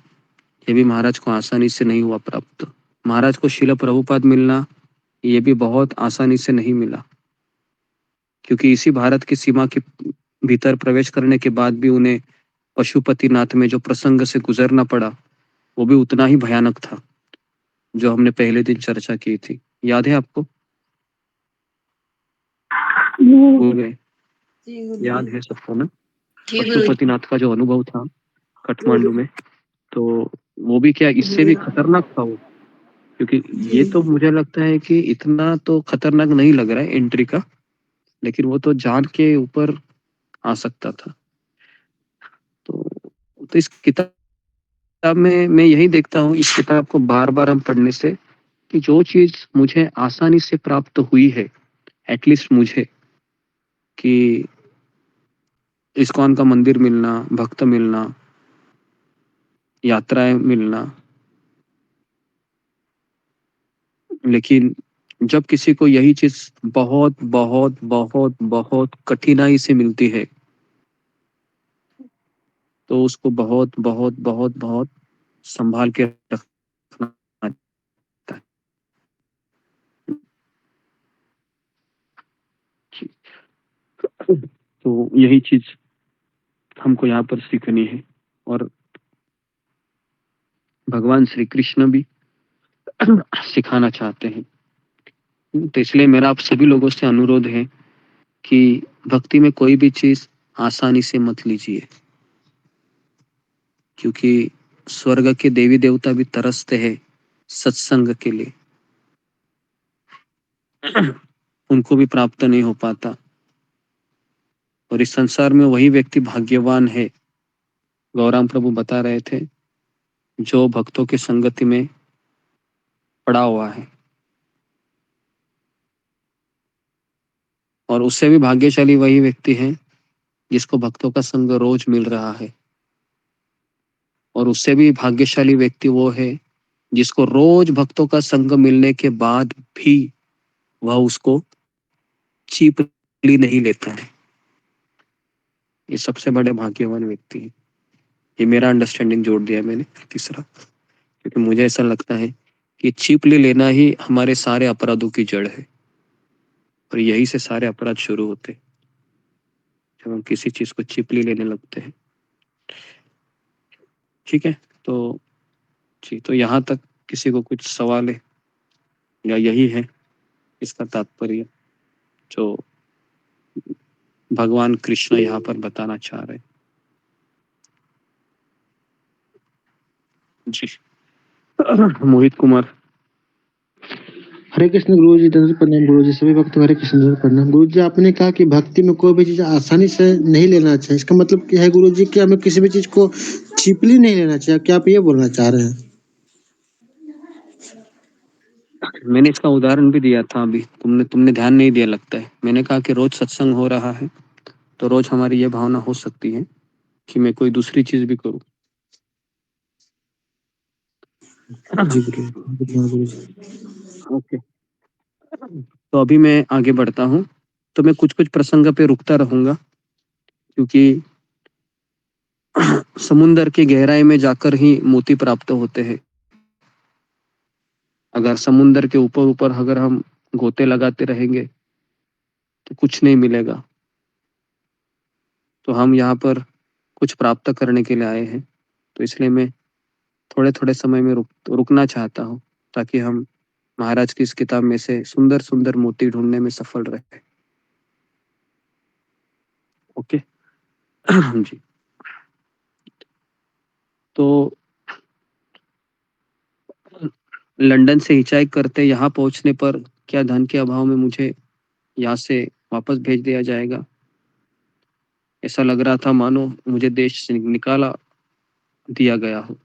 ये भी महाराज को आसानी से नहीं हुआ प्राप्त। महाराज को शिला प्रभुपाद मिलना, ये भी बहुत आसानी से नहीं मिला, क्योंकि इसी भारत की सीमा के भीतर प्रवेश करने के बाद भी उन्हें पशुपतिनाथ में जो प्रसंग से गुजरना पड़ा, वो भी उतना ही भयानक था जो हमने पहले दिन चर्चा की थी। याद है आपको? भूल गए? याद है सबको ना? पशुपतिनाथ का जो अनुभव था काठमांडू में, तो वो भी क्या इससे भी खतरनाक था वो। क्योंकि ये तो मुझे लगता है कि इतना तो खतरनाक नहीं लग रहा है एंट्री का, लेकिन वो तो जान के ऊपर आ सकता था। तो इस किताब में मैं यही देखता हूँ, इस किताब को बार बार हम पढ़ने से, कि जो चीज मुझे आसानी से प्राप्त हुई है, एटलीस्ट मुझे, कि इस्कॉन का मंदिर मिलना, भक्त मिलना, यात्राएं मिलना, लेकिन जब किसी को यही चीज बहुत बहुत बहुत बहुत कठिनाई से मिलती है, तो उसको बहुत बहुत बहुत बहुत संभाल के रखना तो यही चीज हमको यहाँ पर सीखनी है। और भगवान श्री कृष्ण भी सिखाना चाहते हैं। तो इसलिए मेरा आप सभी लोगों से अनुरोध है कि भक्ति में कोई भी चीज आसानी से मत लीजिए, क्योंकि स्वर्ग के देवी देवता भी तरसते हैं सत्संग के लिए, उनको भी प्राप्त नहीं हो पाता। और इस संसार में वही व्यक्ति भाग्यवान है, गौराम प्रभु बता रहे थे, जो भक्तों की संगति में पड़ा हुआ है। और उससे भी भाग्यशाली वही व्यक्ति है जिसको भक्तों का संग रोज मिल रहा है। और उससे भी भाग्यशाली व्यक्ति वो है जिसको रोज भक्तों का संग मिलने के बाद भी वह उसको चीपली नहीं लेता है। ये सबसे बड़े भाग्यवान व्यक्ति है। ये मेरा अंडरस्टैंडिंग जोड़ दिया मैंने तीसरा, क्योंकि मुझे ऐसा लगता है कि चीपली लेना ही हमारे सारे अपराधों की जड़ है। और यही से सारे अपराध शुरू होते हैं, जब हम किसी चीज को चीपली लेने लगते हैं। ठीक है, तो जी, तो यहाँ तक किसी को कुछ सवाल है या यही है इसका तात्पर्य जो भगवान कृष्ण यहाँ पर बताना चाह रहे हैं? जी मोहित कुमार। हरे कृष्ण गुरु जी, दंड प्रणाम गुरु जी, सभी भक्त हरे कृष्ण दंड प्रणाम गुरु जी। आपने कहा कि भक्ति में कोई भी चीज आसानी से नहीं लेना चाहिए, इसका मतलब क्या है गुरु जी कि हमें किसी भी चीज को चीपली नहीं लेना चाहिए? क्या आप ये बोलना चाह रहे हैं? मैंने इसका उदाहरण भी दिया था अभी, तुमने ध्यान नहीं दिया लगता है। मैंने कहा कि रोज सत्संग हो रहा है तो रोज हमारी ये भावना हो सकती है कि मैं कोई दूसरी चीज भी करूं। जी गुरु जी। ओके, तो अभी मैं आगे बढ़ता हूँ। तो मैं कुछ कुछ प्रसंग पे रुकता रहूंगा, क्योंकि समुंदर की गहराई में जाकर ही मोती प्राप्त होते हैं। अगर समुंदर के ऊपर ऊपर अगर हम गोते लगाते रहेंगे तो कुछ नहीं मिलेगा। तो हम यहाँ पर कुछ प्राप्त करने के लिए आए हैं, तो इसलिए मैं थोड़े थोड़े समय में रुकना चाहता हूँ, ताकि हम महाराज की इस किताब में से सुंदर सुंदर मोती ढूंढने में सफल रहे। ओके जी, तो लंदन से हिचाइक करते यहाँ पहुंचने पर क्या धन के अभाव में मुझे यहाँ से वापस भेज दिया जाएगा? ऐसा लग रहा था मानो मुझे देश से निकाला दिया गया हो।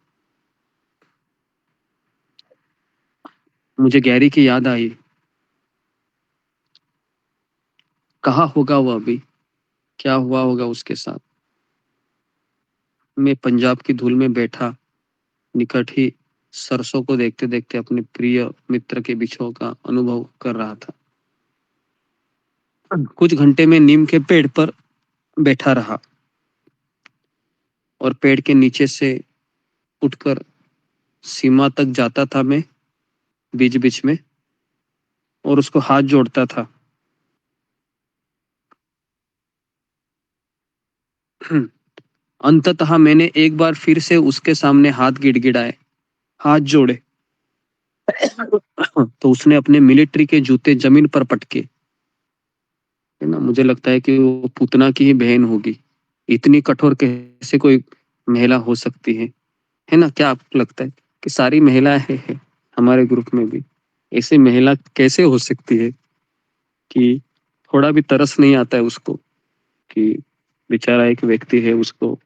मुझे गैरी की याद आई। कहाँ होगा वो अभी, क्या हुआ होगा उसके साथ? मैं पंजाब की धूल में बैठा निकट ही सरसों को देखते देखते अपने प्रिय मित्र के बिछोह का अनुभव कर रहा था। कुछ घंटे में नीम के पेड़ पर बैठा रहा और पेड़ के नीचे से उठकर सीमा तक जाता था मैं बीच बीच में, और उसको हाथ जोड़ता था। अंततः मैंने एक बार फिर से उसके सामने हाथ गिड़गिड़ाए, हाथ जोड़े, तो उसने अपने मिलिट्री के जूते जमीन पर पटके। है ना, मुझे लगता है कि वो पूतना की ही बहन होगी। इतनी कठोर कैसे कोई महिला हो सकती है ना? क्या आपको लगता है कि सारी महिलाएं है हमारे ग्रुप में भी ऐसी महिला कैसे हो सकती है कि थोड़ा भी तरस नहीं आता है उसको कि बेचारा एक व्यक्ति है, उसको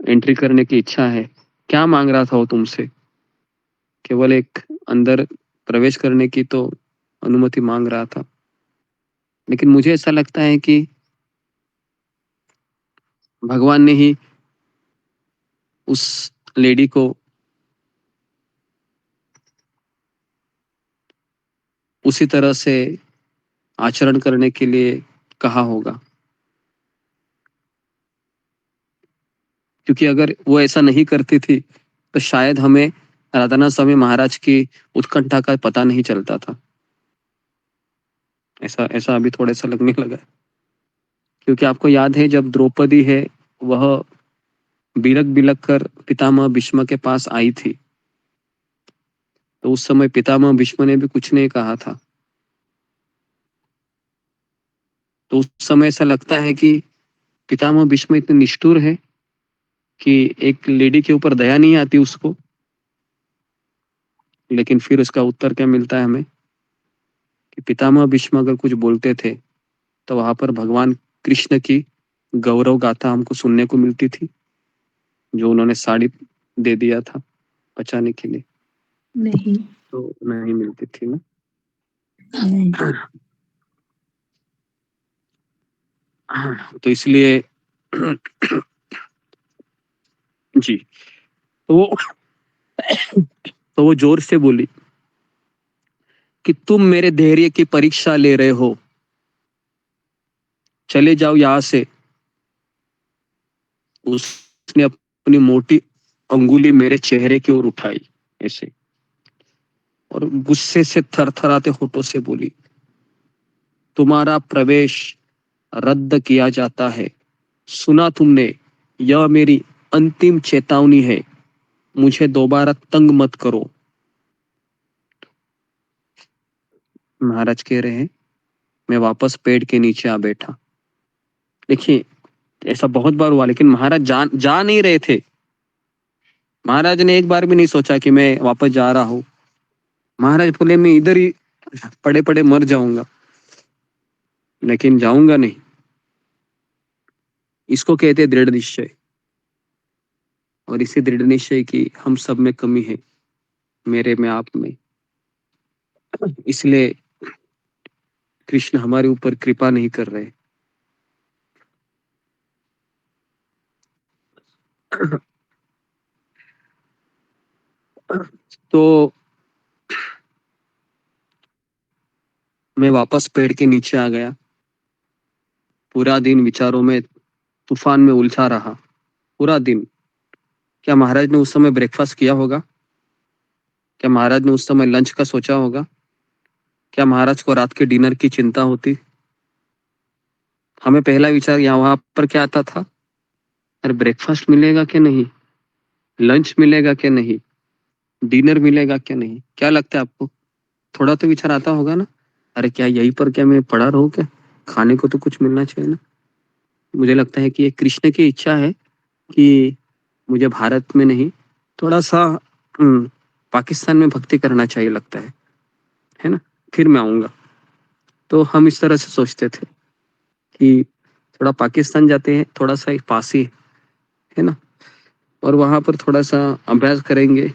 एंट्री करने की इच्छा है। क्या मांग रहा था वो तुमसे? केवल एक अंदर प्रवेश करने की तो अनुमति मांग रहा था। लेकिन मुझे ऐसा लगता है कि भगवान ने ही उस लेडी को उसी तरह से आचरण करने के लिए कहा होगा, क्योंकि अगर वो ऐसा नहीं करती थी तो शायद हमें राधानाथ स्वामी महाराज की उत्कंठा का पता नहीं चलता था। ऐसा ऐसा अभी थोड़ा सा लगने लगा, क्योंकि आपको याद है जब द्रौपदी है वह बिलक बिलक कर पितामह भीष्म के पास आई थी, तो उस समय पितामह भीष्म ने भी कुछ नहीं कहा था। तो उस समय ऐसा लगता है कि पितामह भीष्म इतने निष्ठुर है कि एक लेडी के ऊपर दया नहीं आती उसको। लेकिन फिर उसका उत्तर क्या मिलता है हमें कि पितामह भीष्म अगर कुछ बोलते थे तो वहां पर भगवान कृष्ण की गौरव गाथा हमको सुनने को मिलती थी, जो उन्होंने साड़ी दे दिया था बचाने के लिए, नहीं तो नहीं मिलती थी ना। नहीं तो इसलिए जी, तो तो वो जोर से बोली कि तुम मेरे धैर्य की परीक्षा ले रहे हो, चले जाओ यहां से। उसने अपनी मोटी अंगुली मेरे चेहरे की ओर उठाई ऐसे, और गुस्से से थरथराते होठों से बोली, तुम्हारा प्रवेश रद्द किया जाता है। सुना तुमने, यह मेरी अंतिम चेतावनी है, मुझे दोबारा तंग मत करो। महाराज कह रहे हैं, मैं वापस पेड़ के नीचे आ बैठा। देखिए, ऐसा बहुत बार हुआ, लेकिन महाराज जा नहीं रहे थे। महाराज ने एक बार भी नहीं सोचा कि मैं वापस जा रहा हूं। महाराज बोले मैं इधर ही पड़े पड़े मर जाऊंगा, लेकिन जाऊंगा नहीं। इसको कहते दृढ़ निश्चय, और इसी दृढ़ निश्चय की हम सब में कमी है, मेरे में, आप में। इसलिए कृष्ण हमारे ऊपर कृपा नहीं कर रहे। तो मैं वापस पेड़ के नीचे आ गया। पूरा दिन विचारों में, तूफान में उलझा रहा पूरा दिन। क्या महाराज ने उस समय ब्रेकफास्ट किया होगा? क्या महाराज ने उस समय लंच का सोचा होगा? क्या महाराज को रात के डिनर की चिंता होती? हमें पहला विचार यहाँ वहां पर क्या आता था? अरे ब्रेकफास्ट मिलेगा कि नहीं, लंच मिलेगा कि नहीं, डिनर मिलेगा क्या नहीं? क्या लगता है आपको? थोड़ा तो विचार आता होगा ना, अरे क्या यहीं पर क्या मैं पड़ा रहूं क्या, खाने को तो कुछ मिलना चाहिए ना। मुझे लगता है कि ये कृष्ण की इच्छा है कि मुझे भारत में नहीं, थोड़ा सा पाकिस्तान में भक्ति करना चाहिए लगता है ना, फिर मैं आऊंगा। तो हम इस तरह से सोचते थे कि थोड़ा पाकिस्तान जाते हैं, थोड़ा सा पास ही है ना, और वहां पर थोड़ा सा अभ्यास करेंगे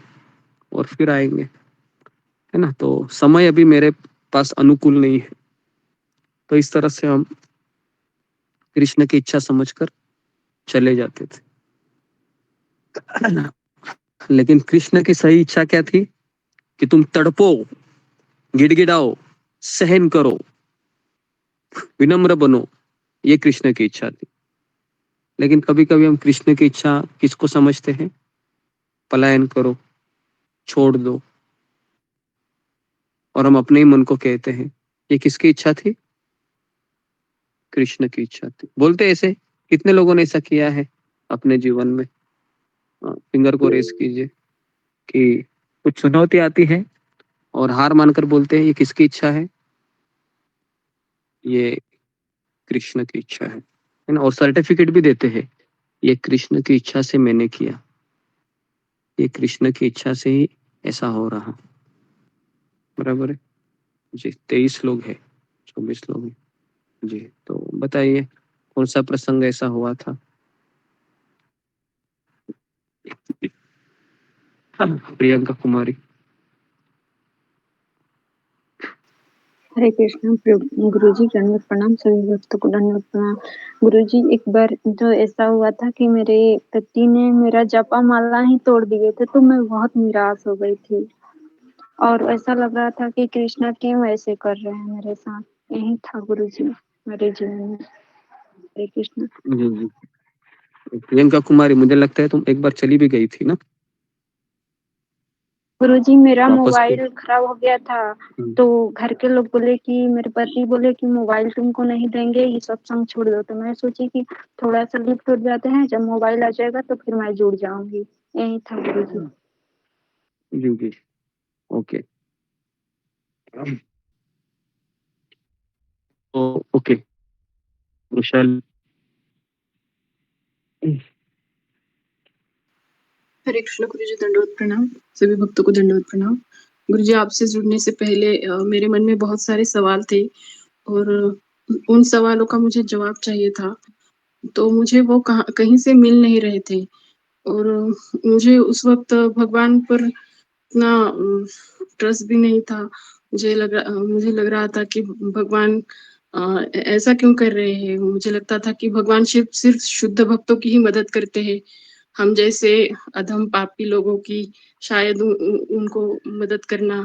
और फिर आएंगे, है ना। तो समय अभी मेरे पास अनुकूल नहीं है, तो इस तरह से हम कृष्ण की इच्छा समझकर चले जाते थे। लेकिन कृष्ण की सही इच्छा क्या थी? कि तुम तड़पो, गिड़गिड़ाओ, सहन करो, विनम्र बनो। ये कृष्ण की इच्छा थी। लेकिन कभी कभी हम कृष्ण की इच्छा किसको समझते हैं? पलायन करो, छोड़ दो, और हम अपने ही मन को कहते हैं। ये किसकी इच्छा थी? कृष्ण की इच्छा थी। बोलते ऐसे, कितने लोगों ने ऐसा किया है अपने जीवन में? फिंगर को रेस कीजिए कि कुछ चुनौती आती है और हार मानकर बोलते हैं ये किसकी इच्छा है? ये कृष्ण की इच्छा है ना। और सर्टिफिकेट भी देते हैं, ये कृष्ण की इच्छा से मैंने किया, ये कृष्ण की इच्छा से ही ऐसा हो रहा। बराबर है जी। 23 लोग हैं, 24 लोग हैं जी। तो बताइए कौन सा प्रसंग ऐसा हुआ था? प्रियंका कुमारी। हरे कृष्ण गुरु जी, दंडवत प्रणाम। सभी भक्तों को दंडवत प्रणाम। गुरु जी, एक बार तो ऐसा हुआ था कि मेरे पति ने मेरा जपा माला ही तोड़ दिए थे, तो मैं बहुत निराश हो गई थी और ऐसा लग रहा था कि कृष्णा क्यों ऐसे कर रहे हैं मेरे साथ। यही था गुरु जी मेरे जीवन में। हरे कृष्ण। जी जी। प्रियंका कुमारी, मुझे लगता है तुम एक बार चली भी गई थी ना? गुरुजी मेरा वापस से मोबाइल खराब हो गया था, तो घर के लोग बोले कि मेरे पति बोले कि मोबाइल तुमको नहीं देंगे, ये सत्संग छोड़ दो। तो मैं सोची कि थोड़ा सा लिफ्ट उठ जाते हैं, जब मोबाइल आ जाएगा तो फिर मैं जुड़ जाऊंगी। यही था गुरुजी। जी जी ओके। तो ओके विशाल। हरे कृष्ण गुरुजी, दंडवत प्रणाम। सभी भक्तों को दंडवत प्रणाम। गुरुजी, आपसे जुड़ने से पहले मेरे मन में बहुत सारे सवाल थे और उन सवालों का मुझे जवाब चाहिए था, तो मुझे वो कहीं से मिल नहीं रहे थे और मुझे उस वक्त भगवान पर इतना ट्रस्ट भी नहीं था। मुझे लग रहा था कि भगवान ऐसा क्यों कर रहे हैं। मुझे लगता था कि भगवान सिर्फ शुद्ध भक्तों की ही मदद करते हैं, हम जैसे अधम पापी लोगों की शायद उनको मदद करना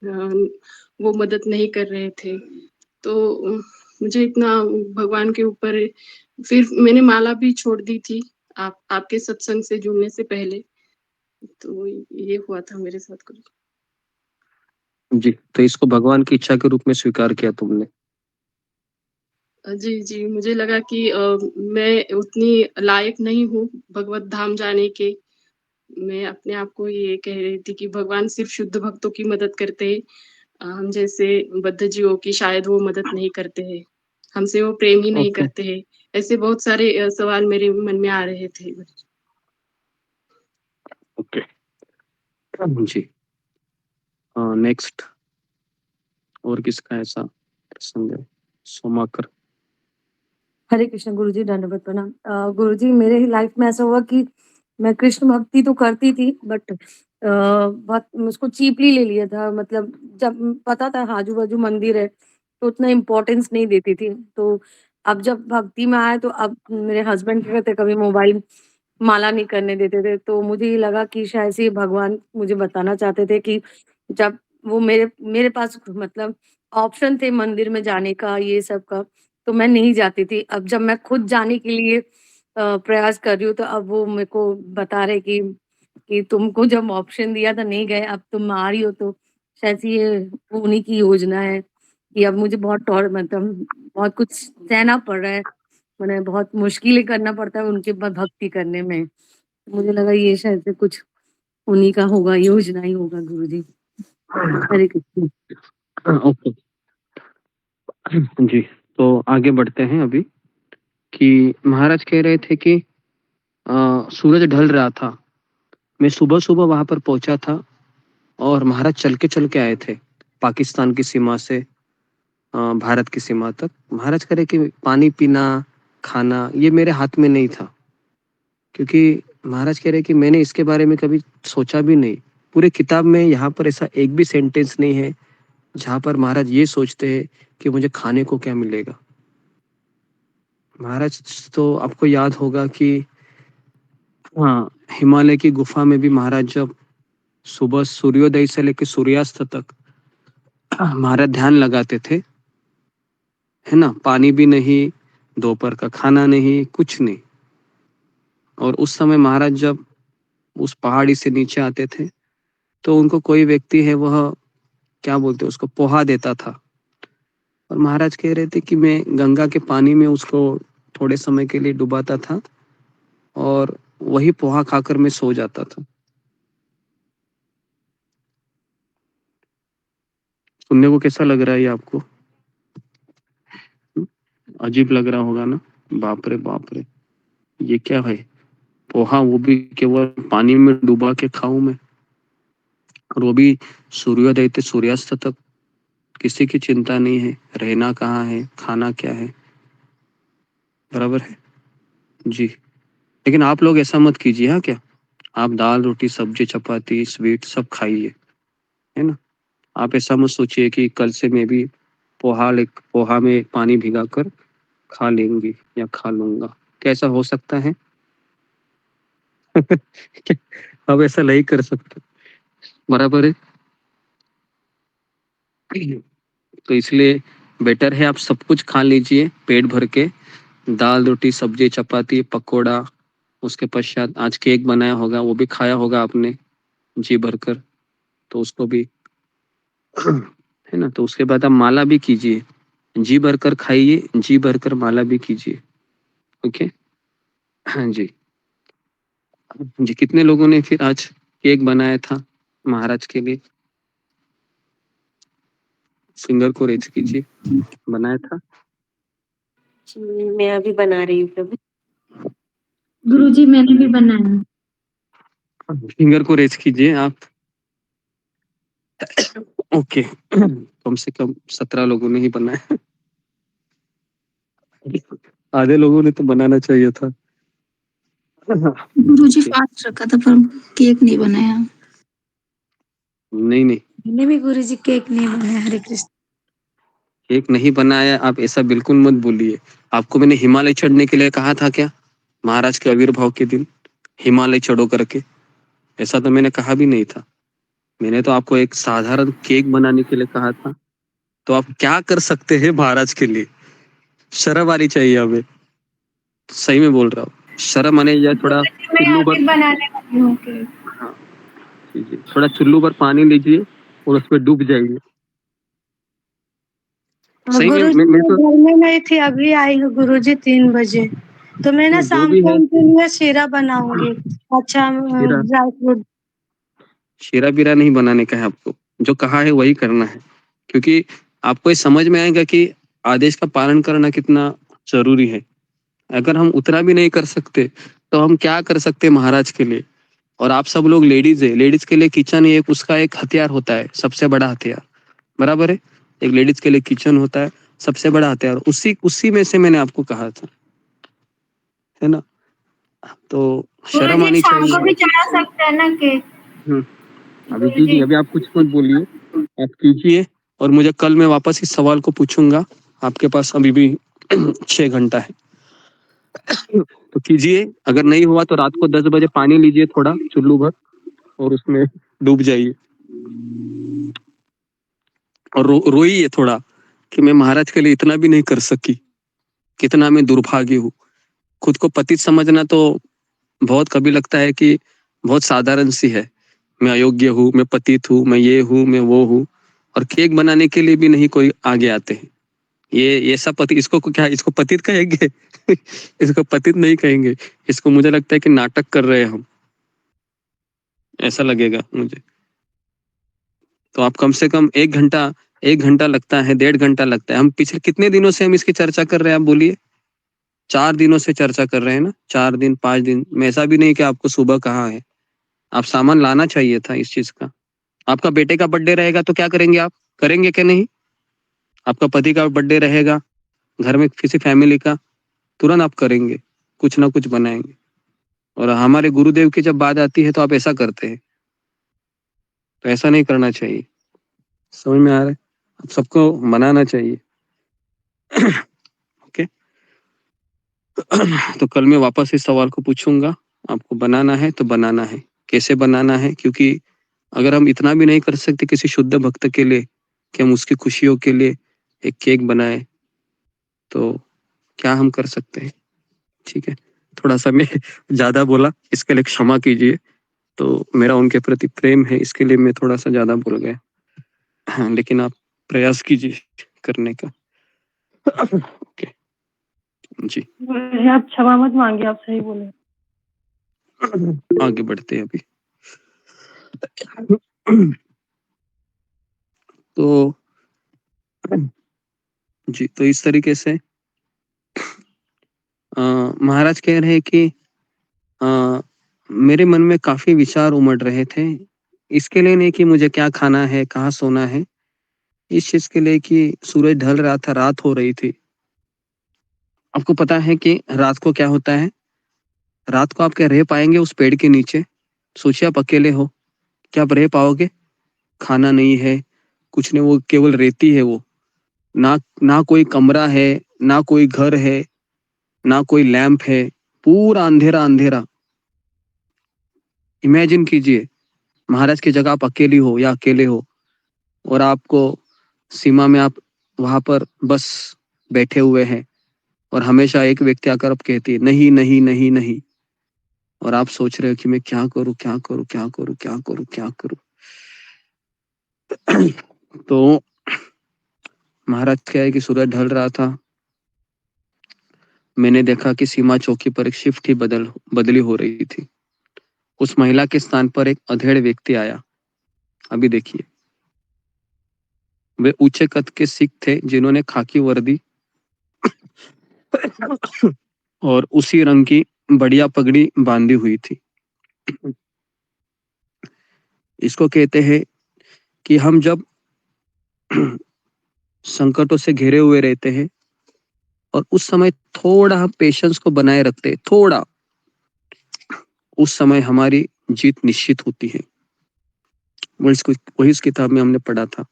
वो मदद नहीं कर रहे थे। तो मुझे इतना भगवान के ऊपर, फिर मैंने माला भी छोड़ दी थी आपके सत्संग से जुड़ने से पहले। तो ये हुआ था मेरे साथ कुछ। जी, तो इसको भगवान की इच्छा के रूप में स्वीकार किया तुमने। जी जी, मुझे लगा कि मैं उतनी लायक नहीं हूँ भगवत धाम जाने के। मैं अपने आप को ये कह रही थी कि भगवान सिर्फ शुद्ध भक्तों की मदद करते हैं, हम जैसे बद्ध जीवों की शायद वो मदद नहीं करते हैं, हमसे वो प्रेम ही नहीं ओके करते हैं। ऐसे बहुत सारे सवाल मेरे मन में आ रहे थे। ओके जी। नेक्स्ट और किसका ऐसा प्रसंग है? सोमाकर। हरे कृष्ण गुरुजी, दंडवत प्रणाम। गुरुजी मेरे ही लाइफ में ऐसा हुआ कि मैं कृष्ण भक्ति तो करती थी, बट बहुत उसको चीपली ले लिया था। मतलब जब पता था आजू बाजू मंदिर है तो उतना इम्पोर्टेंस नहीं देती थी। तो अब जब भक्ति में आए तो अब मेरे हस्बैंड क्या कहते, कभी मोबाइल माला नहीं करने देते थे। तो मुझे ये लगा कि शायद से भगवान मुझे बताना चाहते थे कि जब वो मेरे मेरे पास मतलब ऑप्शन थे मंदिर में जाने का, ये सब का, तो मैं नहीं जाती थी। अब जब मैं खुद जाने के लिए प्रयास कर रही हूँ, तो अब वो मेरे को बता रहे कि तुमको जब ऑप्शन दिया था नहीं गए, अब तुम आ रही हो, तो शायद से ये उन्हीं की योजना है कि अब मुझे मतलब बहुत कुछ सहना पड़ रहा है। मैंने बहुत मुश्किलें करना पड़ता है उनके भक्ति करने में। मुझे लगा ये शायद से कुछ उन्हीं का होगा, योजना ही होगा गुरुजी। हरे कृष्ण। ओके जी, तो आगे बढ़ते हैं अभी कि महाराज कह रहे थे कि सूरज ढल रहा था, मैं सुबह सुबह वहां पर पहुंचा था और महाराज चल के आए थे पाकिस्तान की सीमा से भारत की सीमा तक। महाराज कह रहे कि पानी पीना खाना ये मेरे हाथ में नहीं था, क्योंकि महाराज कह रहे कि मैंने इसके बारे में कभी सोचा भी नहीं। पूरे किताब में यहाँ पर ऐसा एक भी सेंटेंस नहीं है जहाँ पर महाराज ये सोचते हैं कि मुझे खाने को क्या मिलेगा। महाराज तो आपको याद होगा कि हाँ, हिमालय की गुफा में भी महाराज जब सुबह सूर्योदय से लेकर सूर्यास्त तक महाराज ध्यान लगाते थे, है ना, पानी भी नहीं, दोपहर का खाना नहीं, कुछ नहीं। और उस समय महाराज जब उस पहाड़ी से नीचे आते थे तो उनको कोई व्यक्ति है वह क्या बोलते हैं उसको पोहा देता था, और महाराज कह रहे थे कि मैं गंगा के पानी में उसको थोड़े समय के लिए डुबाता था और वही पोहा खाकर मैं सो जाता था। सुनने को कैसा लग रहा है ये आपको? अजीब लग रहा होगा ना? बाप रे बाप रे, ये क्या है? पोहा, वो भी केवल पानी में डुबा के खाऊं मैं, और वो भी सूर्योदय से सूर्यास्त तक, किसी की चिंता नहीं है, रहना कहाँ है, खाना क्या है। बराबर है जी। लेकिन आप लोग ऐसा मत कीजिए। हाँ, क्या आप दाल रोटी सब्जी चपाती स्वीट सब खाइए, है ना। आप ऐसा मत सोचिए कि कल से मैं भी पोहा में पानी भिगा कर खा लेंगी या खा लूंगा। कैसा हो सकता है? अब ऐसा नहीं कर सकते, बराबर है। तो इसलिए बेटर है आप सब कुछ खा लीजिए पेट भर के, दाल रोटी सब्जी चपाती पकोड़ा, उसके पश्चात आज केक बनाया होगा वो भी खाया होगा आपने जी भरकर, तो उसको भी है ना। तो उसके बाद आप माला भी कीजिए, जी भरकर खाइए, जी भरकर माला भी कीजिए। ओके, हाँ जी। जी, कितने लोगों ने फिर आज केक बनाया था महाराज के लिए? फिंगर को रेज कीजिए, बनाया था? मैं अभी बना रही हूँ प्रभु। गुरुजी मैंने भी बनाया। फिंगर को रेज कीजिए आप। ओके, कम से कम 17 लोगों ने ही बनाया। आधे लोगों ने तो बनाना चाहिए था। गुरुजी फास्ट रखा था पर केक नहीं बनाया। नहीं नहीं, मैंने भी गुरुजी केक नहीं बनाया। हरे कृष्ण। केक नहीं बनाया, आप ऐसा बिल्कुल मत बोलिए। आपको मैंने हिमालय चढ़ने के लिए कहा था क्या महाराज के आविर्भाव के दिन? हिमालय चढ़ो करके, ऐसा तो मैंने कहा भी नहीं था। मैंने तो आपको एक साधारण केक बनाने के लिए कहा था। तो आप क्या कर सकते हैं महाराज के लिए? शर्म आनी चाहिए हमें, सही में बोल रहा हूँ। शर्म आने या थोड़ा मैं चुल्लू अभी भर, बनाने वाली हूँ केक। हाँ कीजिए, थोड़ा चुल्लू भर पानी लीजिए और उसमें डूब जाइए। सही में गुरुजी मैं मैं तो, घर में नहीं थी, अभी आई हूँ गुरुजी 3 बजे। तो मैं ना जो शाम भी को है, उनके लिए शीरा बनाऊंगी। अच्छा शीरा ड्राई फ्रूट। शीरा बीरा नहीं बनाने का है आपको, जो कहा है वही करना है। क्योंकि आपको ये समझ में आएगा कि आदेश का पालन करना कितना जरूरी है। अगर हम उतना भी नहीं कर सकते तो हम क्या कर सकते हैं महाराज के लिए? और आप सब लोग लेडीज है, लेडीज के लिए किचन एक उसका एक हथियार होता है, सबसे बड़ा हथियार, बराबर है। एक लेडीज के लिए किचन होता है सबसे बड़ा हथियार, उसी उसी में से मैंने आपको कहा था, है ना। तो शर्म गुरुजी आनी शाम को चाहिए। भी चढ़ा सकते हैं ना केक? अभी गुरुजी कीजिए, अभी आप कुछ मत बोलिए, आप कीजिए। और मुझे कल मैं वापस इस सवाल को पूछूंगा। आपके पास अभी भी 6 घंटा है, तो कीजिए। अगर नहीं हुआ तो रात को 10 बजे पानी लीजिए थोड़ा चुल्लू भर और उसमें डूब जाइए और रोइए थोड़ा कि मैं महाराज के लिए इतना भी नहीं कर सकी, कितना मैं दुर्भागी हूँ। खुद को पतित समझना तो बहुत कभी लगता है कि बहुत साधारण सी है। मैं अयोग्य हूँ, मैं पतित हूँ, मैं ये हूँ, मैं वो हूँ। और केक बनाने के लिए भी नहीं कोई आगे आते हैं। ये सब पति, इसको क्या, इसको पतित कहेंगे? इसको पतित नहीं कहेंगे। इसको मुझे लगता है कि नाटक कर रहे हैं हम, ऐसा लगेगा मुझे। तो आप कम से कम 1 घंटा, 1 घंटा लगता है, 1.5 घंटा लगता है। हम पिछले कितने दिनों से हम इसकी चर्चा कर रहे हैं, आप बोलिए? 4 दिनों से चर्चा कर रहे हैं ना, 4 दिन 5 दिन में। ऐसा भी नहीं कि आपको सुबह कहा है। आप सामान लाना चाहिए था इस चीज का। आपका बेटे का बर्थडे रहेगा तो क्या करेंगे आप? करेंगे क्या नहीं? आपका पति का बर्थडे रहेगा, घर में किसी फैमिली का, तुरंत आप करेंगे, कुछ ना कुछ बनाएंगे। और हमारे गुरुदेव की जब बात आती है तो आप ऐसा करते हैं। तो ऐसा नहीं करना चाहिए, समझ में आ रहा है? आप सबको मनाना चाहिए। ओके। तो कल मैं वापस इस सवाल को पूछूंगा। आपको बनाना है तो बनाना है, कैसे बनाना है? क्योंकि अगर हम इतना भी नहीं कर सकते किसी शुद्ध भक्त के लिए कि हम उसकी खुशियों के लिए एक केक बनाए, तो क्या हम कर सकते हैं? ठीक है, थोड़ा सा मैं ज्यादा बोला, इसके लिए क्षमा कीजिए। तो मेरा उनके प्रति प्रेम है, इसके लिए मैं थोड़ा सा ज्यादा बोल गया। हाँ, लेकिन आप प्रयास कीजिए करने का। ओके जी, आप क्षमा मत मांगिए, आप सही बोले। आगे बढ़ते हैं अभी। तो जी, तो इस तरीके से महाराज कह रहे हैं कि अ, मेरे मन में काफी विचार उमड़ रहे थे। इसके लिए नहीं कि मुझे क्या खाना है, कहाँ सोना है, इस चीज के लिए कि सूरज ढल रहा था, रात हो रही थी। आपको पता है कि रात को क्या होता है? रात को आप क्या रह पाएंगे उस पेड़ के नीचे? सोचिए, आप अकेले हो, क्या आप रह पाओगे? खाना नहीं है, कुछ नहीं, वो केवल रेती है। वो ना ना कोई कमरा है, ना कोई घर है, ना कोई लैंप है, पूरा अंधेरा अंधेरा। इमेजिन कीजिए, महाराज की जगह आप अकेली हो या अकेले हो, और आपको सीमा में आप वहां पर बस बैठे हुए हैं, और हमेशा एक व्यक्ति आकर अब कहती है नहीं नहीं नहीं नहीं। और आप सोच रहे हो कि मैं क्या करूं, क्या करूं, क्या करूं, क्या करूं, क्या करूं। तो महाराज क्या है कि सूरज ढल रहा था, मैंने देखा कि सीमा चौकी पर एक शिफ्ट ही बदली हो रही थी। उस महिला के स्थान पर एक अधेड़ व्यक्ति आया। अभी देखिए, वे ऊंचे कद के सिख थे जिन्होंने खाकी वर्दी और उसी रंग की बढ़िया पगड़ी बांधी हुई थी। इसको कहते हैं कि हम जब संकटों से घिरे हुए रहते हैं और उस समय थोड़ा हम पेशेंस को बनाए रखते हैं, थोड़ा, उस समय हमारी जीत निश्चित होती है। वही इस किताब में हमने पढ़ा था।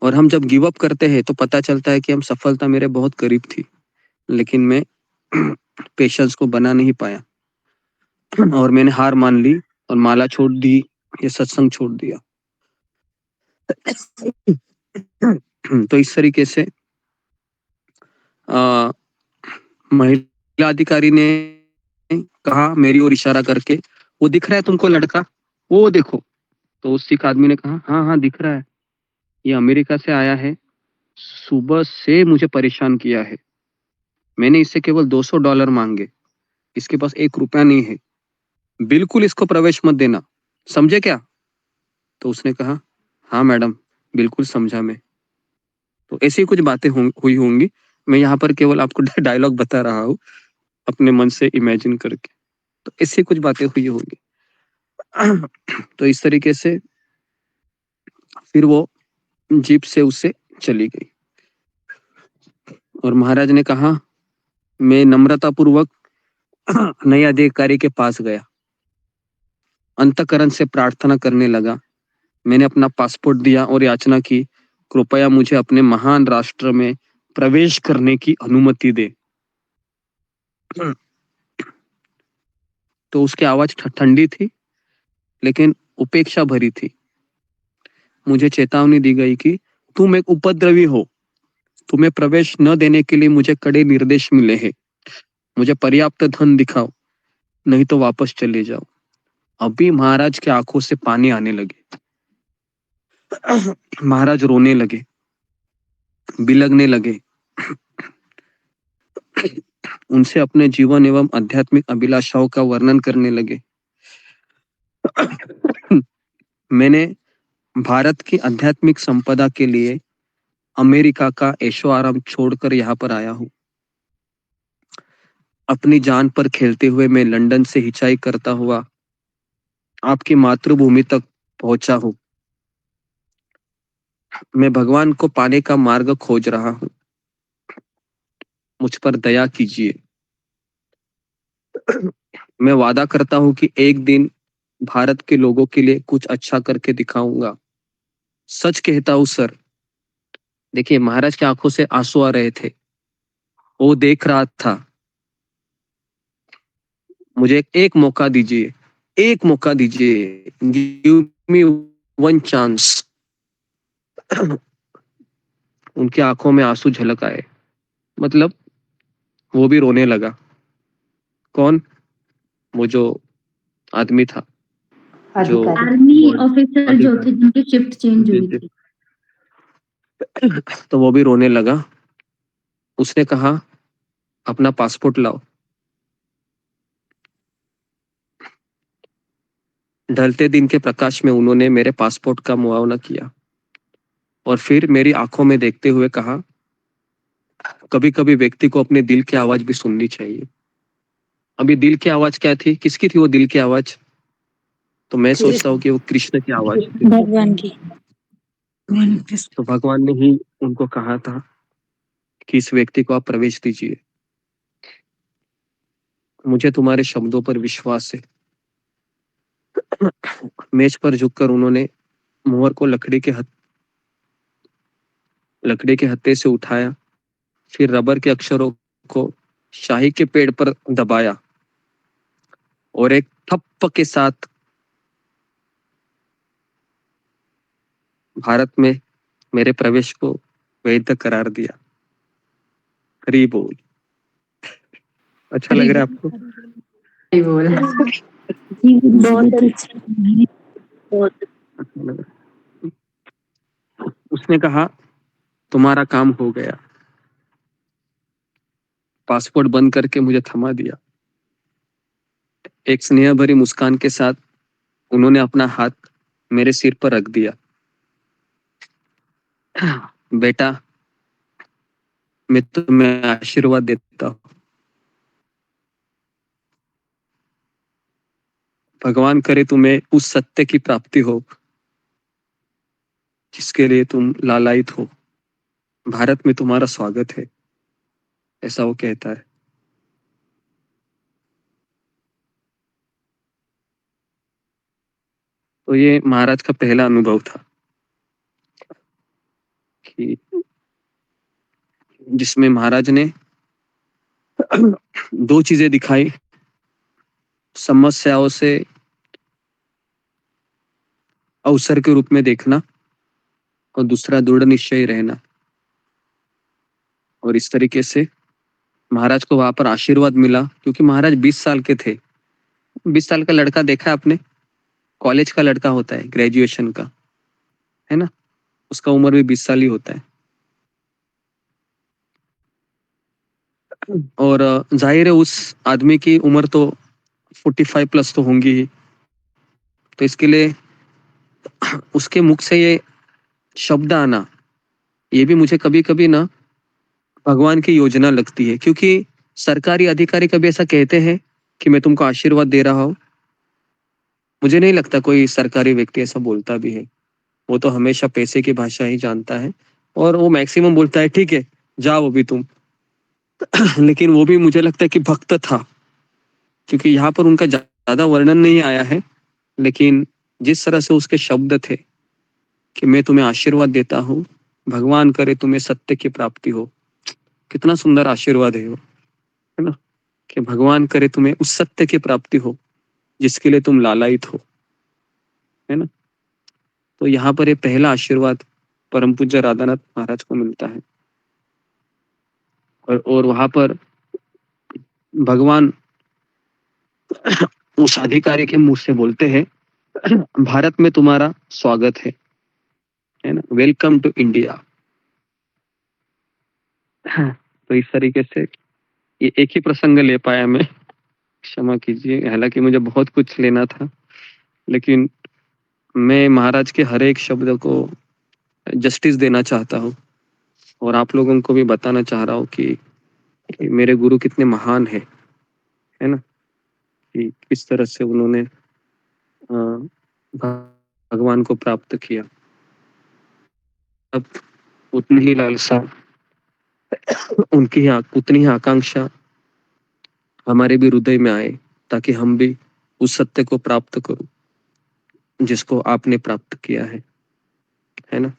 और हम जब गिव अप करते हैं तो पता चलता है कि हम सफलता मेरे बहुत करीब थी, लेकिन मैं पेशेंस को बना नहीं पाया और मैंने हार मान ली और माला छोड़ दी, ये सत्संग छोड़ दिया। तो इस तरीके से महिला अधिकारी ने कहा मेरी ओर इशारा करके, वो दिख रहा है तुमको लड़का, वो देखो। तो उस सिख आदमी ने कहा हाँ हाँ दिख रहा है, ये अमेरिका से आया है, सुबह से मुझे परेशान किया है, मैंने इससे केवल $200 मांगे, इसके पास ₹1 नहीं है, बिल्कुल इसको प्रवेश मत देना, समझे क्या? तो उसने कहा हाँ मैडम, बिल्कुल समझा मैं। तो ऐसी कुछ बातें हुई होंगी। मैं यहाँ पर केवल आपको डायलॉग बता रहा हूँ अपने मन से इमेजिन करके। तो ऐसी कुछ बातें हुई होंगी। तो इस तरीके से फिर वो जीप से उससे चली गई और महाराज ने कहा, मैं नम्रतापूर्वक नए अधिकारी के पास गया, अंतःकरण से प्रार्थना करने लगा। मैंने अपना पासपोर्ट दिया और याचना की, कृपया मुझे अपने महान राष्ट्र में प्रवेश करने की अनुमति दे। तो उसकी आवाज ठंडी थी लेकिन उपेक्षा भरी थी। मुझे चेतावनी दी गई कि तुम एक उपद्रवी हो, तुम्हें प्रवेश न देने के लिए मुझे कड़े निर्देश मिले हैं, मुझे पर्याप्त धन दिखाओ, नहीं तो वापस चले जाओ। अभी महाराज की आंखों से पानी आने लगे, महाराज रोने लगे, बिलगने लगे, उनसे अपने जीवन एवं आध्यात्मिक अभिलाषाओं का वर्णन करने लगे। मैंने भारत की आध्यात्मिक संपदा के लिए अमेरिका का ऐशो आराम छोड़कर यहाँ पर आया हूँ। अपनी जान पर खेलते हुए मैं लंदन से हिचाई करता हुआ आपकी मातृभूमि तक पहुंचा हूँ। मैं भगवान को पाने का मार्ग खोज रहा हूँ, मुझ पर दया कीजिए। मैं वादा करता हूँ कि एक दिन भारत के लोगों के लिए कुछ अच्छा करके दिखाऊंगा, सच कहता हूँ सर। देखिए, महाराज की आंखों से आंसू आ रहे थे, वो देख रहा था। मुझे एक मौका दीजिए, एक मौका दीजिए, गिव मी वन चांस। उनकी आंखों में आंसू झलक आए, मतलब वो भी रोने लगा। कौन? वो जो आदमी था, जो आर्मी ऑफिसर जो थे जिनकी शिफ्ट चेंज हुई थी। तो वो भी रोने लगा। उसने कहा अपना पासपोर्ट लाओ। ढलते दिन के प्रकाश में उन्होंने मेरे पासपोर्ट का मुआयना किया और फिर मेरी आंखों में देखते हुए कहा, कभी कभी व्यक्ति को अपने दिल की आवाज भी सुननी चाहिए। अभी दिल की आवाज क्या थी? किसकी थी वो दिल की आवाज? तो मैं सोचता हूँ कि वो कृष्ण की आवाज थी, भगवान की। तो भगवान ने ही उनको कहा था कि इस व्यक्ति को आप प्रवेश दीजिए। मुझे तुम्हारे शब्दों पर विश्वास है। मेज पर झुककर उन्होंने मोहर को लकड़ी के हत्थे से उठाया, फिर रबर के अक्षरों को शाही के पेड़ पर दबाया और एक ठप्प के साथ भारत में मेरे प्रवेश को वैध करार दिया। हरि बोल। अच्छा लग रहा है आपको? हरि बोल। बहुत अच्छा, बहुत अच्छा लग रहा है। उसने कहा तुम्हारा काम हो गया। पासपोर्ट बंद करके मुझे थमा दिया। एक स्नेह भरी मुस्कान के साथ उन्होंने अपना हाथ मेरे सिर पर रख दिया। बेटा, मैं तुम्हें आशीर्वाद देता हूँ। भगवान करे तुम्हें उस सत्य की प्राप्ति हो जिसके लिए तुम लालायित हो। भारत में तुम्हारा स्वागत है, ऐसा वो कहता है। तो ये महाराज का पहला अनुभव था कि जिसमें महाराज ने दो चीजें दिखाई, समस्याओं से अवसर के रूप में देखना और दूसरा दृढ़ निश्चय रहना। और इस तरीके से महाराज को वहां पर आशीर्वाद मिला, क्योंकि महाराज 20 साल के थे। 20 साल का लड़का देखा है आपने? कॉलेज का लड़का होता है, ग्रेजुएशन का, है ना, उसका उम्र भी 20 साल ही होता है। और जाहिर है उस आदमी की उम्र तो 45 प्लस तो होंगी ही। तो इसके लिए उसके मुख से ये शब्द आना, ये भी मुझे कभी कभी ना भगवान की योजना लगती है। क्योंकि सरकारी अधिकारी कभी ऐसा कहते हैं कि मैं तुमको आशीर्वाद दे रहा हूं? मुझे नहीं लगता कोई सरकारी व्यक्ति ऐसा बोलता भी है। वो तो हमेशा पैसे की भाषा ही जानता है और वो मैक्सिमम बोलता है ठीक है जाओ अभी तुम। लेकिन वो भी मुझे लगता है कि भक्त था, क्योंकि यहाँ पर उनका ज्यादा वर्णन नहीं आया है, लेकिन जिस तरह से उसके शब्द थे कि मैं तुम्हें आशीर्वाद देता हूँ, भगवान करे तुम्हें सत्य की प्राप्ति हो। कितना सुंदर आशीर्वाद है वो, है ना, कि भगवान करे तुम्हें उस सत्य की प्राप्ति हो जिसके लिए तुम लालायित हो, है ना। तो यहाँ पर ये पहला आशीर्वाद परम पूज्य राधानाथ महाराज को मिलता है। और वहां पर भगवान उस अधिकारी के मुंह से बोलते हैं भारत में तुम्हारा स्वागत है ना, वेलकम टू इंडिया। तो इस तरीके से ये एक ही प्रसंग ले पाया मैं, क्षमा कीजिए, हालांकि मुझे बहुत कुछ लेना था, लेकिन मैं महाराज के हर एक शब्द को जस्टिस देना चाहता हूँ और आप लोगों को भी बताना चाह रहा हूँ कि मेरे गुरु कितने महान है ना, कि किस तरह से उन्होंने भगवान को प्राप्त किया। अब उतनी ही लालसा, उनकी उतनी ही आकांक्षा हमारे भी हृदय में आए, ताकि हम भी उस सत्य को प्राप्त करूं जिसको आपने प्राप्त किया है ना।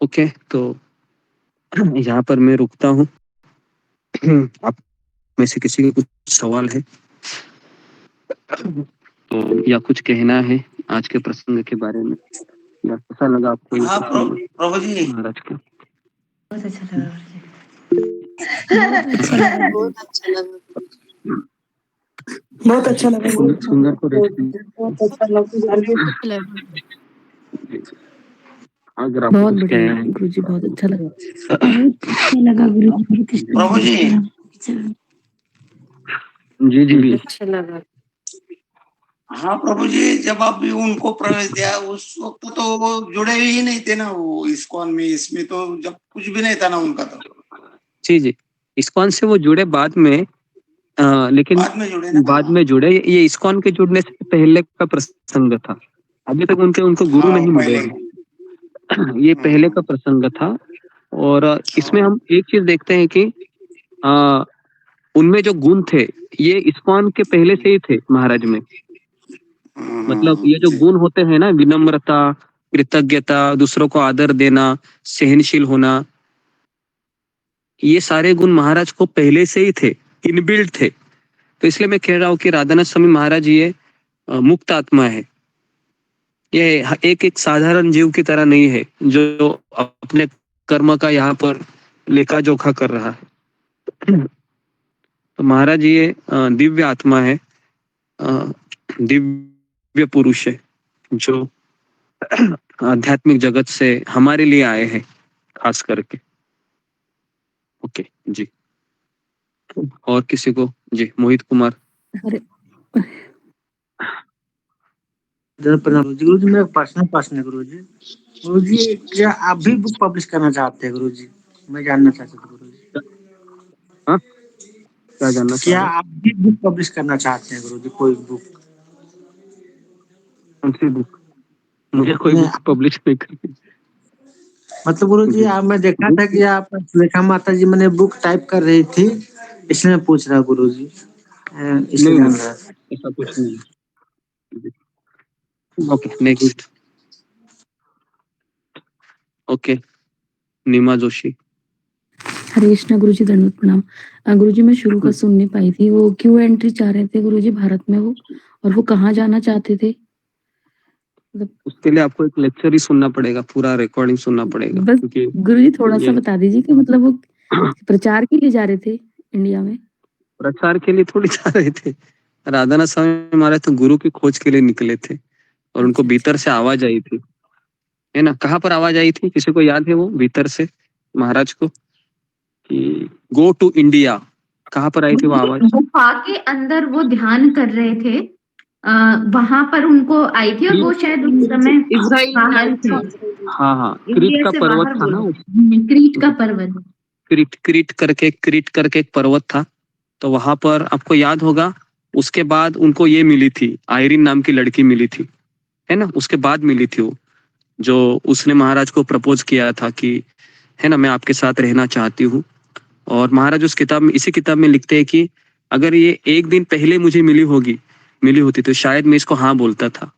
ओके, तो यहाँ पर मैं रुकता हूँ। आप में से किसी का कुछ सवाल है तो या कुछ कहना है आज के प्रसंग के बारे में, या कैसा लगा आपको? हाँ प्रभु जी, महाराज का बहुत अच्छा लगा। बहुत अच्छा लगा। सुंदर को बहुत अच्छा लगा। अगर आप बहुत कुछ बढ़िया कहें गुरु जी, बहुत अच्छा लगा। बहुत अच्छा लगा गुरु जी। प्रभु जी, जी अच्छा लगा। हाँ प्रभु जी, जब आप भी उनको प्रवेश दिया उस वक्त तो वो जुड़े ही नहीं थे ना, वो इस्कॉन में, इसमें तो जब कुछ भी नहीं था ना उनका तो। जी इस्कॉन से वो जुड़े बाद में, लेकिन बाद में जुड़े। ये इस्कॉन के जुड़ने से पहले का प्रसंग था। अभी तक उनको गुरु नहीं मिले हैं। ये पहले का प्रसंग था। और इसमें हम एक चीज देखते हैं कि उनमें जो गुण थे ये इस्कॉन के पहले से ही थे महाराज में। मतलब ये जो गुण होते हैं ना, विनम्रता, कृतज्ञता, दूसरों को आदर देना, सहनशील होना, ये सारे गुण महाराज को पहले से ही थे, इनबिल्ट थे। तो इसलिए मैं कह रहा हूँ कि राधानाथ स्वामी महाराज ये मुक्त आत्मा है। ये एक साधारण जीव की तरह नहीं है जो अपने कर्म का यहाँ पर लेखा जोखा कर रहा है। तो महाराज ये दिव्य आत्मा है, दिव्य पुरुष है, जो आध्यात्मिक जगत से हमारे लिए आए हैं खास करके। ओके जी, और किसी को? जी मोहित कुमार। गुरु जी मेरा पर्सनल प्रश्न है गुरु जी क्या आप भी बुक पब्लिश करना चाहते हैं गुरु जी? मैं जानना चाहता था गुरु जी। हाँ, क्या जानना चाह क्या रहे? आप भी बुक पब्लिश करना चाहते हैं गुरु जी? कोई बुक? कौन सी बुक? मुझे कोई बुक पब्लिश नहीं करनी। मतलब गुरु जी आप, मैं देखा था कि आप सुलेखा माता जी मैंने बुक टाइप कर रही थी, इसलिए मैं पूछ रहा गुरु जी, इसलिए नहीं जान नहीं, रहा। ऐसा कुछ नहीं है। Okay next. ओके नीमा जोशी। हरे कृष्णा गुरुजी, दंडवत प्रणाम। गुरुजी मैं शुरू का सुन नहीं पाई थी, वो क्यों एंट्री चाह रहे थे गुरुजी भारत में वो, और वो कहाँ जाना चाहते थे? उसके लिए आपको एक लेक्चर ही सुनना पड़ेगा, पूरा रिकॉर्डिंग सुनना पड़ेगा। बस क्योंकि गुरुजी थोड़ा सा ये बता दीजिए कि मतलब वो प्रचार के लिए जा रहे थे इंडिया में? प्रचार के लिए थोड़ी जा रहे थे। राधानाथ स्वामी महाराज तो गुरु की खोज के लिए निकले थे, और उनको भीतर से आवाज आई थी, है ना? कहाँ पर आवाज आई थी, किसी को याद है वो भीतर से महाराज को, कि गो टू इंडिया? कहाँ पर आई थी वो आवाज? गुफा के अंदर वो ध्यान कर रहे थे, वहां पर उनको आई थी, और वो शायद उस समय बाहर थे, हाँ हाँ, क्रीट इंडिया का से पर्वत बाहर था ना बोले। वो। क्रीट का पर्वत। क्रीट करके एक पर्वत था, तो वहां पर आपको याद होगा, उसके बाद उनको ये मिली थी, आयरिन नाम की लड़की मिली थी, है ना? उसके बाद मिली थी वो, जो उसने महाराज को प्रपोज किया था कि है ना, मैं आपके साथ रहना चाहती हूँ। और महाराज उस किताब में, इसी किताब में लिखते हैं कि अगर ये एक दिन पहले मुझे मिली होती तो शायद मैं इसको हाँ बोलता था।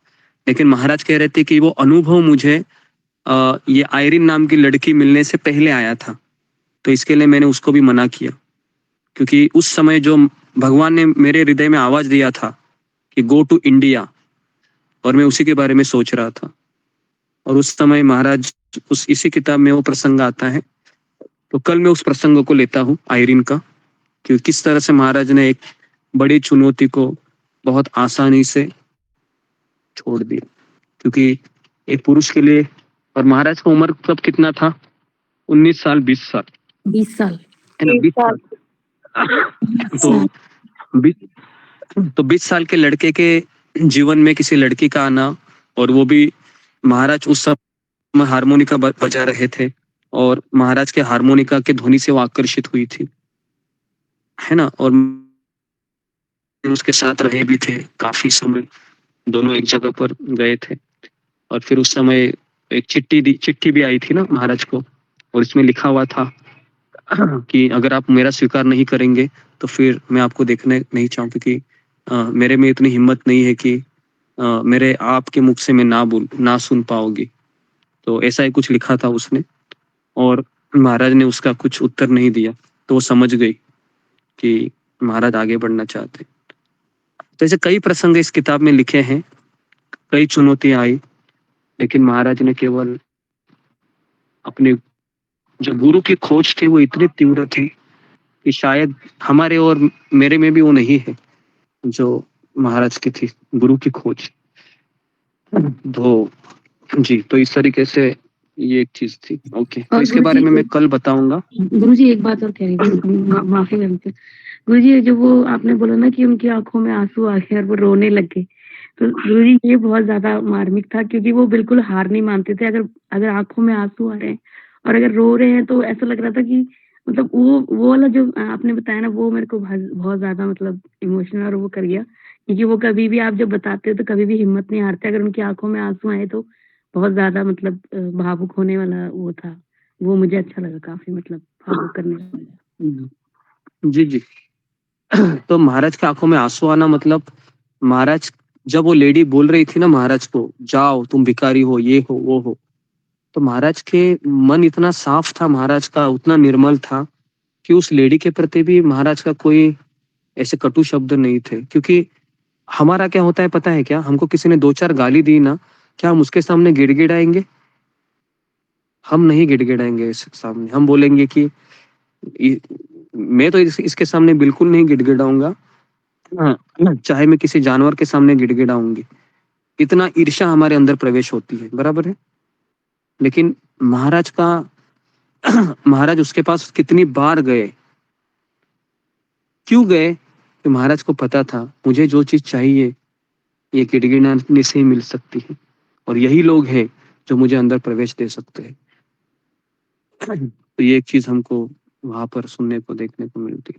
लेकिन महाराज कह रहे थे कि वो अनुभव मुझे ये आयरिन नाम की लड़की मिलने से पहले आया था, तो इसके लिए मैंने उसको भी मना किया। क्योंकि उस समय जो भगवान ने मेरे हृदय में आवाज दिया था कि गो टू इंडिया, और मैं उसी के बारे में सोच रहा था। और उस समय महाराज, उस इसी किताब में वो प्रसंग आता है। तो कल मैं उस प्रसंग को लेता हूँ आयरिन का, कि किस तरह से महाराज ने एक बड़ी चुनौती को बहुत आसानी से छोड़ दिया। क्योंकि एक पुरुष के लिए, और महाराज का उम्र तब कितना था? 19 साल, 20 साल, 20 साल, है ना? 20 साल। तो 20 साल के लड़के के जीवन में किसी लड़की का आना, और वो भी महाराज उस समय हारमोनिका बजा रहे थे, और महाराज के हारमोनिका के ध्वनि से वो आकर्षित हुई थी, है ना? और उसके साथ रहे भी थे काफी समय, दोनों एक जगह पर गए थे। और फिर उस समय एक चिट्ठी भी आई थी ना महाराज को, और इसमें लिखा हुआ था कि अगर आप मेरा स्वीकार नहीं करेंगे तो फिर मैं आपको देखने नहीं चाहूँ, क्योंकि मेरे में इतनी हिम्मत नहीं है कि मेरे आपके मुख से मैं ना सुन पाओगी। तो ऐसा ही कुछ लिखा था उसने, और महाराज ने उसका कुछ उत्तर नहीं दिया, तो वो समझ गई कि महाराज आगे बढ़ना चाहते। तो ऐसे कई प्रसंग इस किताब में लिखे हैं, कई चुनौतियां आई, लेकिन महाराज ने केवल अपने जो गुरु की खोज थी वो इतनी तीव्र थी कि शायद हमारे और मेरे में भी वो नहीं है जो महाराज की थी, गुरु की खोज। तो जी, तो इस तरीके से ये एक चीज थी। ओके, तो इसके बारे में मैं कल बताऊंगा। गुरुजी एक बात और कह रही थी, माफी मांगती हूँ गुरुजी, जो वो आपने बोला ना कि उनकी आंखों में आंसू आ गए और वो रोने लगे, तो गुरुजी ये बहुत ज्यादा मार्मिक था, क्योंकि वो बिल्कुल हार नहीं मानते थे। अगर आंखों में आंसू आ रहे हैं और अगर रो रहे हैं, तो ऐसा लग रहा था कि मतलब वो वाला जो आपने बताया ना, वो मेरे को बहुत ज्यादा मतलब इमोशनल और वो कर गया। क्योंकि वो कभी भी, आप जब बताते हो तो कभी भी हिम्मत नहीं हारते, अगर उनकी आंखों में आंसू आए तो बहुत ज्यादा मतलब भावुक होने वाला वो था। वो मुझे अच्छा लगा काफी, मतलब भावुक करने वाला। जी जी। तो महाराज की आंखों में आंसू आना मतलब, महाराज जब वो लेडी बोल रही थी ना महाराज को, जाओ तुम भिखारी हो, ये हो वो हो, तो महाराज के मन इतना साफ था, महाराज का उतना निर्मल था कि उस लेडी के प्रति भी महाराज का कोई ऐसे कटु शब्द नहीं थे। क्योंकि हमारा क्या होता है पता है क्या? हमको किसी ने 2-4 गाली दी ना, क्या हम उसके सामने गिड़गिड़ाएंगे? हम नहीं गिड़गिड़ाएंगे इसके सामने। हम बोलेंगे कि मैं तो इसके सामने बिल्कुल नहीं गिड़गिड़ाऊंगा, हाँ, चाहे मैं किसी जानवर के सामने गिड़गिड़ाऊंगी, इतना ईर्ष्या हमारे अंदर प्रवेश होती है, बराबर है। लेकिन महाराज का महाराज उसके पास कितनी बार गए, क्यों गए? कि महाराज को पता था मुझे जो चीज चाहिए ये गिड़गिड़ाने से ही मिल सकती है, और यही लोग हैं जो मुझे अंदर प्रवेश दे सकते हैं। तो ये एक चीज हमको वहां पर सुनने को देखने को मिलती।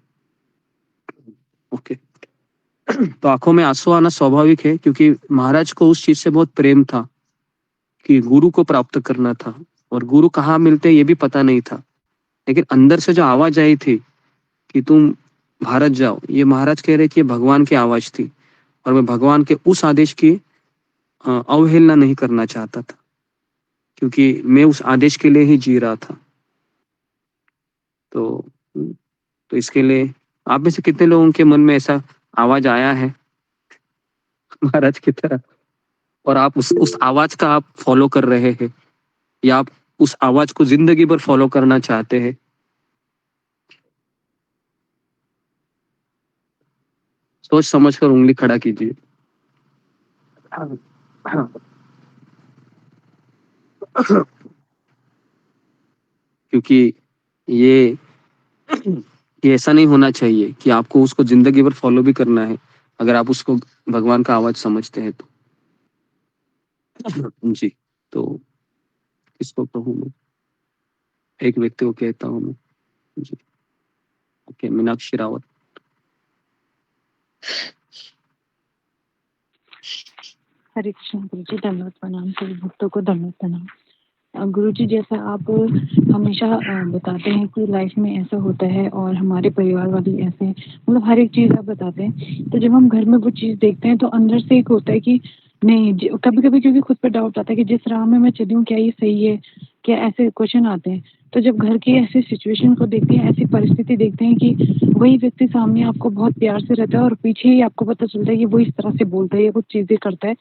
ओके। तो आंखों में आंसू आना स्वाभाविक है, क्योंकि महाराज को उस चीज से बहुत प्रेम था कि गुरु को प्राप्त करना था, और गुरु कहाँ मिलते ये भी पता नहीं था। लेकिन अंदर से जो आवाज आई थी कि तुम भारत जाओ, ये महाराज कह रहे कि ये भगवान की आवाज थी, और मैं भगवान के उस आदेश की अवहेलना नहीं करना चाहता था, क्योंकि मैं उस आदेश के लिए ही जी रहा था। तो इसके लिए आप में से कितने लोगों के मन में ऐसा आवाज आया है महाराज की तरह, और आप उस आवाज का आप फॉलो कर रहे हैं, या आप उस आवाज को जिंदगी भर फॉलो करना चाहते हैं? सोच समझ कर उंगली खड़ा कीजिए। क्योंकि ये ऐसा नहीं होना चाहिए कि आपको उसको जिंदगी भर फॉलो भी करना है, अगर आप उसको भगवान का आवाज समझते हैं तो। जी, तो किसको कहूँ मैं? एक व्यक्ति को कहता हूँ मैं। जी, ओके, मीनाक्षी रावत। हरे कृष्ण गुरु जी, धन्यवाद प्रणाम। सभी भक्तों को धन्यवाद प्रणाम। गुरु जी, जैसा आप हमेशा बताते हैं कि लाइफ में ऐसा होता है और हमारे परिवार वाले ऐसे, मतलब हर एक चीज़ आप बताते हैं, तो जब हम घर में वो चीज़ देखते हैं तो अंदर से एक होता है कि नहीं, कभी कभी क्योंकि खुद पे डाउट आता है कि जिस राह में मैं चली हूँ क्या ये सही है, क्या ऐसे क्वेश्चन आते हैं। तो जब घर की ऐसी सिचुएशन को देखते हैं, ऐसी परिस्थिति देखते हैं कि वही व्यक्ति सामने आपको बहुत प्यार से रहता है और पीछे ही आपको पता चलता है कि वो इस तरह से बोलता है या कुछ चीज़ें करता है,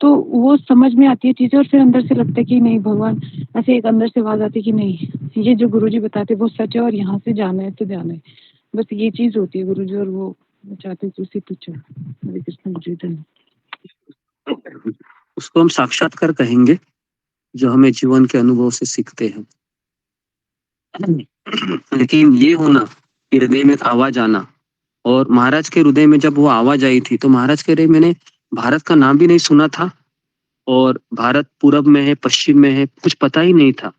तो वो समझ में आती है चीज़ें, और फिर अंदर से लगता है कि नहीं भगवान, ऐसे एक अंदर से आवाज आती है कि नहीं, ये जो गुरुजी बताते वो सच है और यहाँ से जाना है तो जाना है। बस ये चीज होती है गुरुजी, और वो चाहते हैं उसी पे चल। हरे कृष्ण गुरुजी, धन्यवाद। उसको हम साक्षात्कार कहेंगे, जो हमें जीवन के अनुभव से सीखते हैं। लेकिन ये होना कि हृदय में आवाज आना, और महाराज के हृदय में जब वो आवाज आई थी तो महाराज कह रहे मैंने भारत का नाम भी नहीं सुना था, और भारत पूरब में है, पश्चिम में है, कुछ पता ही नहीं था।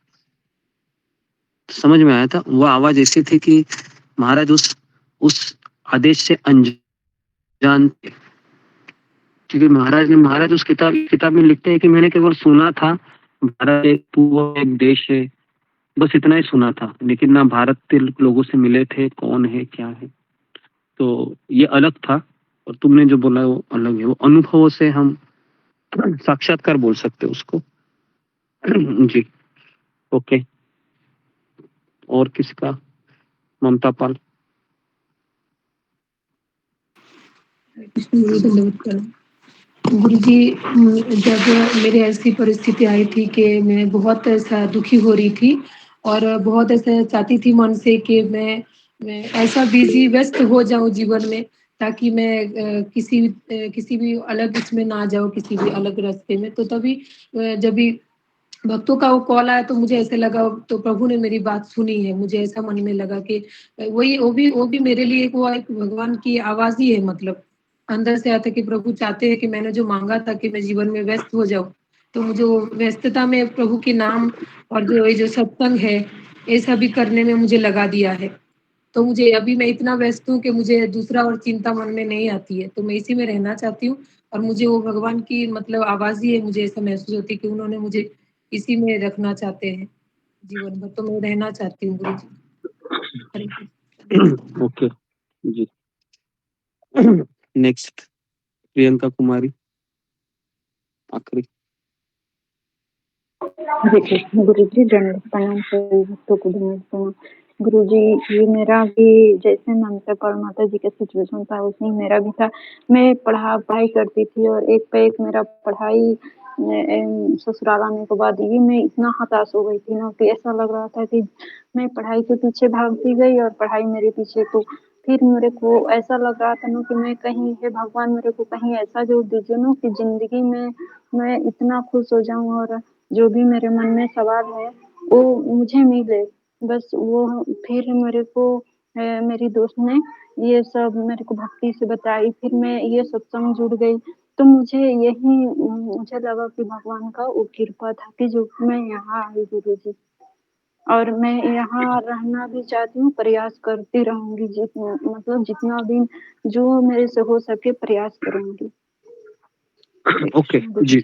तो समझ में आया था वो आवाज ऐसी थी कि महाराज उस आदेश से अनजान थे। क्योंकि महाराज उस किताब में लिखते हैं कि मैंने केवल सुना था भारत एक पूर्व एक देश है, बस इतना ही सुना था, लेकिन ना भारत के लोगों से मिले थे, कौन है क्या है। तो ये अलग था, और तुमने जो बोला वो अलग है। वो अनुभवों से हम साक्षात्कार बोल सकते उसको। जी, ओके। और किसका? ममता पाल। गुरु जी, जब मेरी ऐसी परिस्थिति आई थी कि मैं बहुत ऐसा दुखी हो रही थी और बहुत ऐसा चाहती थी मन से कि मैं ऐसा बिजी व्यस्त हो जाऊं जीवन में, ताकि मैं किसी भी अलग इसमें ना जाऊं, किसी भी अलग रास्ते में। तो तभी जब भी भक्तों का वो कॉल आया तो मुझे ऐसे लगा, तो प्रभु ने मेरी बात सुनी है। मुझे ऐसा मन में लगा कि वो भी मेरे लिए एक भगवान की आवाज ही है। मतलब अंदर से आता कि प्रभु चाहते हैं कि मैंने जो मांगा था कि मैं जीवन में व्यस्त हो जाऊं, तो मुझे वो व्यस्तता में प्रभु के नाम और जो सत्संग है ये सभी करने में मुझे लगा दिया है। तो मुझे अभी मैं इतना व्यस्त हूँ कि मुझे दूसरा और चिंता मन में नहीं आती है, तो मैं इसी में रहना चाहती हूँ। और मुझे वो भगवान की मतलब आवाज ही है, मुझे ऐसा महसूस होती है कि उन्होंने मुझे इसी में रखना चाहते हैं जीवन भर, तो मैं रहना चाहती हूँ गुरु जी। ओके जी। नेक्स्ट प्रियंका कुमारी, आखिरी। हरे कृष्ण गुरु जी, दंडवत प्रणाम सभी भक्तों को, दंडवत प्रणाम। गुरु जी, ये मेरा भी जैसे ममता और माता जी का सिचुएशन था वैसे ही मेरा भी था। मैं पढ़ाई करती थी और एक पे एक मेरा पढ़ाई ससुराल आने के बाद ये मैं इतना हताश हो गई थी ना कि ऐसा लग रहा था कि मैं पढ़ाई के पीछे भागती गई और पढ़ाई मेरे पीछे तो फिर मेरे को ऐसा लग रहा था ना कि मैं कहीं, हे भगवान मेरे को कहीं ऐसा जोड़ दीजिए ना कि जिंदगी में मैं इतना खुश हो जाऊं और जो भी मेरे मन में सवाल है वो मुझे मिले। बस वो फिर मेरे को मेरी दोस्त ने ये सब मेरे को भक्ति से बताई, फिर मैं ये सत्संग जुड़ गई। तो मुझे लगा कि भगवान का वो कृपा था कि जो मैं यहाँ आई गुरुजी, और मैं यहाँ रहना भी चाहती हूँ, प्रयास करती रहूंगी, जितना दिन जो मेरे से हो सके प्रयास करूंगी। ओके जी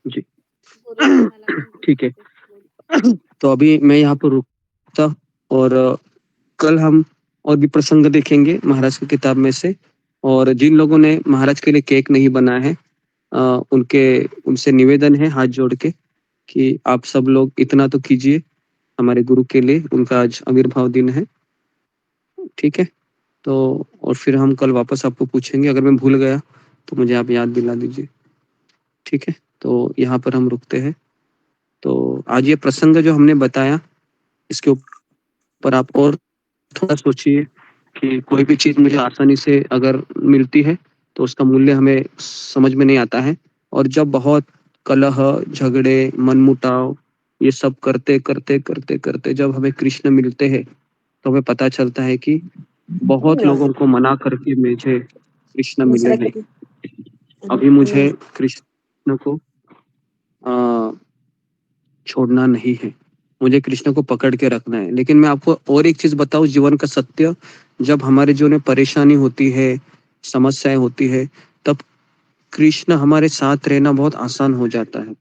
जी ठीक है। तो अभी मैं यहाँ पर रुकता और कल हम और भी प्रसंग देखेंगे महाराज की किताब में से। और जिन लोगों ने महाराज के लिए केक नहीं बनाया है उनसे निवेदन है हाथ जोड़ के कि आप सब लोग इतना तो कीजिए हमारे गुरु के लिए, उनका आज आविर्भाव दिन है। ठीक है, तो और फिर हम कल वापस आपको पूछेंगे, अगर मैं भूल गया तो मुझे आप याद दिला दीजिए। ठीक है, तो यहाँ पर हम रुकते हैं। तो आज ये प्रसंग जो हमने बताया इसके ऊपर आप और थोड़ा सोचिए कि कोई भी चीज मुझे आसानी से अगर मिलती है तो उसका मूल्य हमें समझ में नहीं आता है, और जब बहुत कलह, झगड़े, मनमुटाव ये सब करते करते करते करते जब हमें कृष्ण मिलते हैं तो हमें पता चलता है कि बहुत लोगों को मना करके मुझे कृष्ण मिले हैं। अभी मुझे कृष्ण को छोड़ना नहीं है, मुझे कृष्ण को पकड़ के रखना है। लेकिन मैं आपको और एक चीज बताऊं, जीवन का सत्य, जब हमारे जीवन में परेशानी होती है, समस्याएं होती है, तब कृष्ण हमारे साथ रहना बहुत आसान हो जाता है।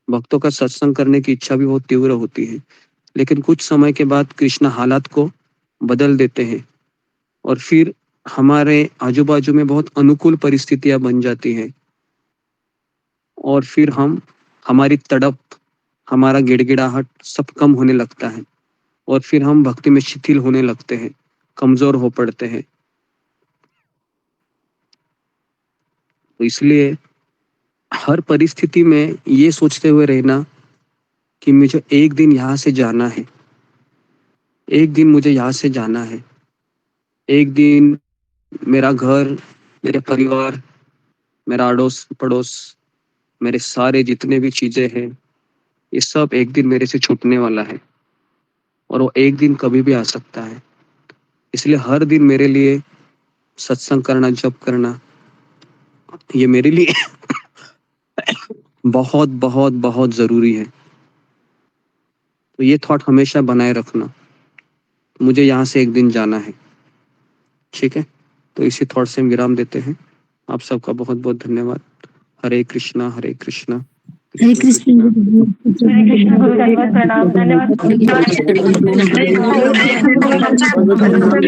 भक्तों का सत्संग करने की इच्छा भी बहुत तीव्र होती है, लेकिन कुछ समय के बाद कृष्ण हालात को बदल देते हैं और फिर हमारे आजू बाजू में बहुत अनुकूल परिस्थितियां बन जाती हैं, और फिर हमारी तड़प, हमारा गिड़गिड़ाहट सब कम होने लगता है, और फिर हम भक्ति में शिथिल होने लगते हैं, कमजोर हो पड़ते हैं। तो इसलिए हर परिस्थिति में ये सोचते हुए रहना कि मुझे एक दिन यहाँ से जाना है, एक दिन मुझे यहाँ से जाना है, एक दिन मेरा घर, मेरे परिवार, मेरा अड़ोस पड़ोस, मेरे सारे जितने भी चीजें हैं, ये सब एक दिन मेरे से छूटने वाला है, और वो एक दिन कभी भी आ सकता है। इसलिए हर दिन मेरे लिए सत्संग करना, जप करना, ये मेरे लिए बहुत बहुत बहुत जरूरी है। तो ये थॉट हमेशा बनाए रखना, मुझे यहाँ से एक दिन जाना है। ठीक है, तो इसी थॉट से हम विराम देते हैं। आप सबका बहुत बहुत धन्यवाद। हरे कृष्णा हरे कृष्णा हरे कृष्ण हरे कृष्ण गुरु धन्यवाद प्रणाम, धन्यवाद हरे कृष्ण प्रणाम, धन्यवाद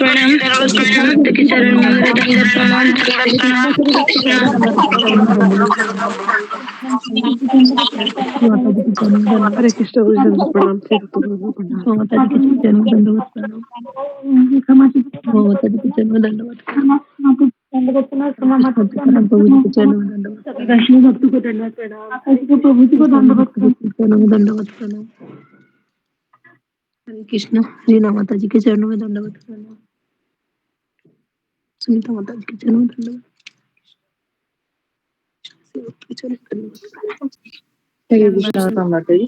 प्रणाम, भक्त के चरण में मेरा दंडवत प्रणाम। हरे कृष्ण गुरु दंडवत प्रणाम, माता जी के चरण में दंडवत प्रणाम, माता जी के चरण में दंडवत प्रणाम, प्रभु जी के चरण में दंडवत, वैष्णव भक्तों को दंडवत प्रणाम, प्रभु जी को दंडवत प्रणाम। हरे कृष्ण रीना माता जी के चरणों में दंडवत प्रणाम, सुनीता माता जी के चरणों में दंडवत, हरे कृष्ण माता जी,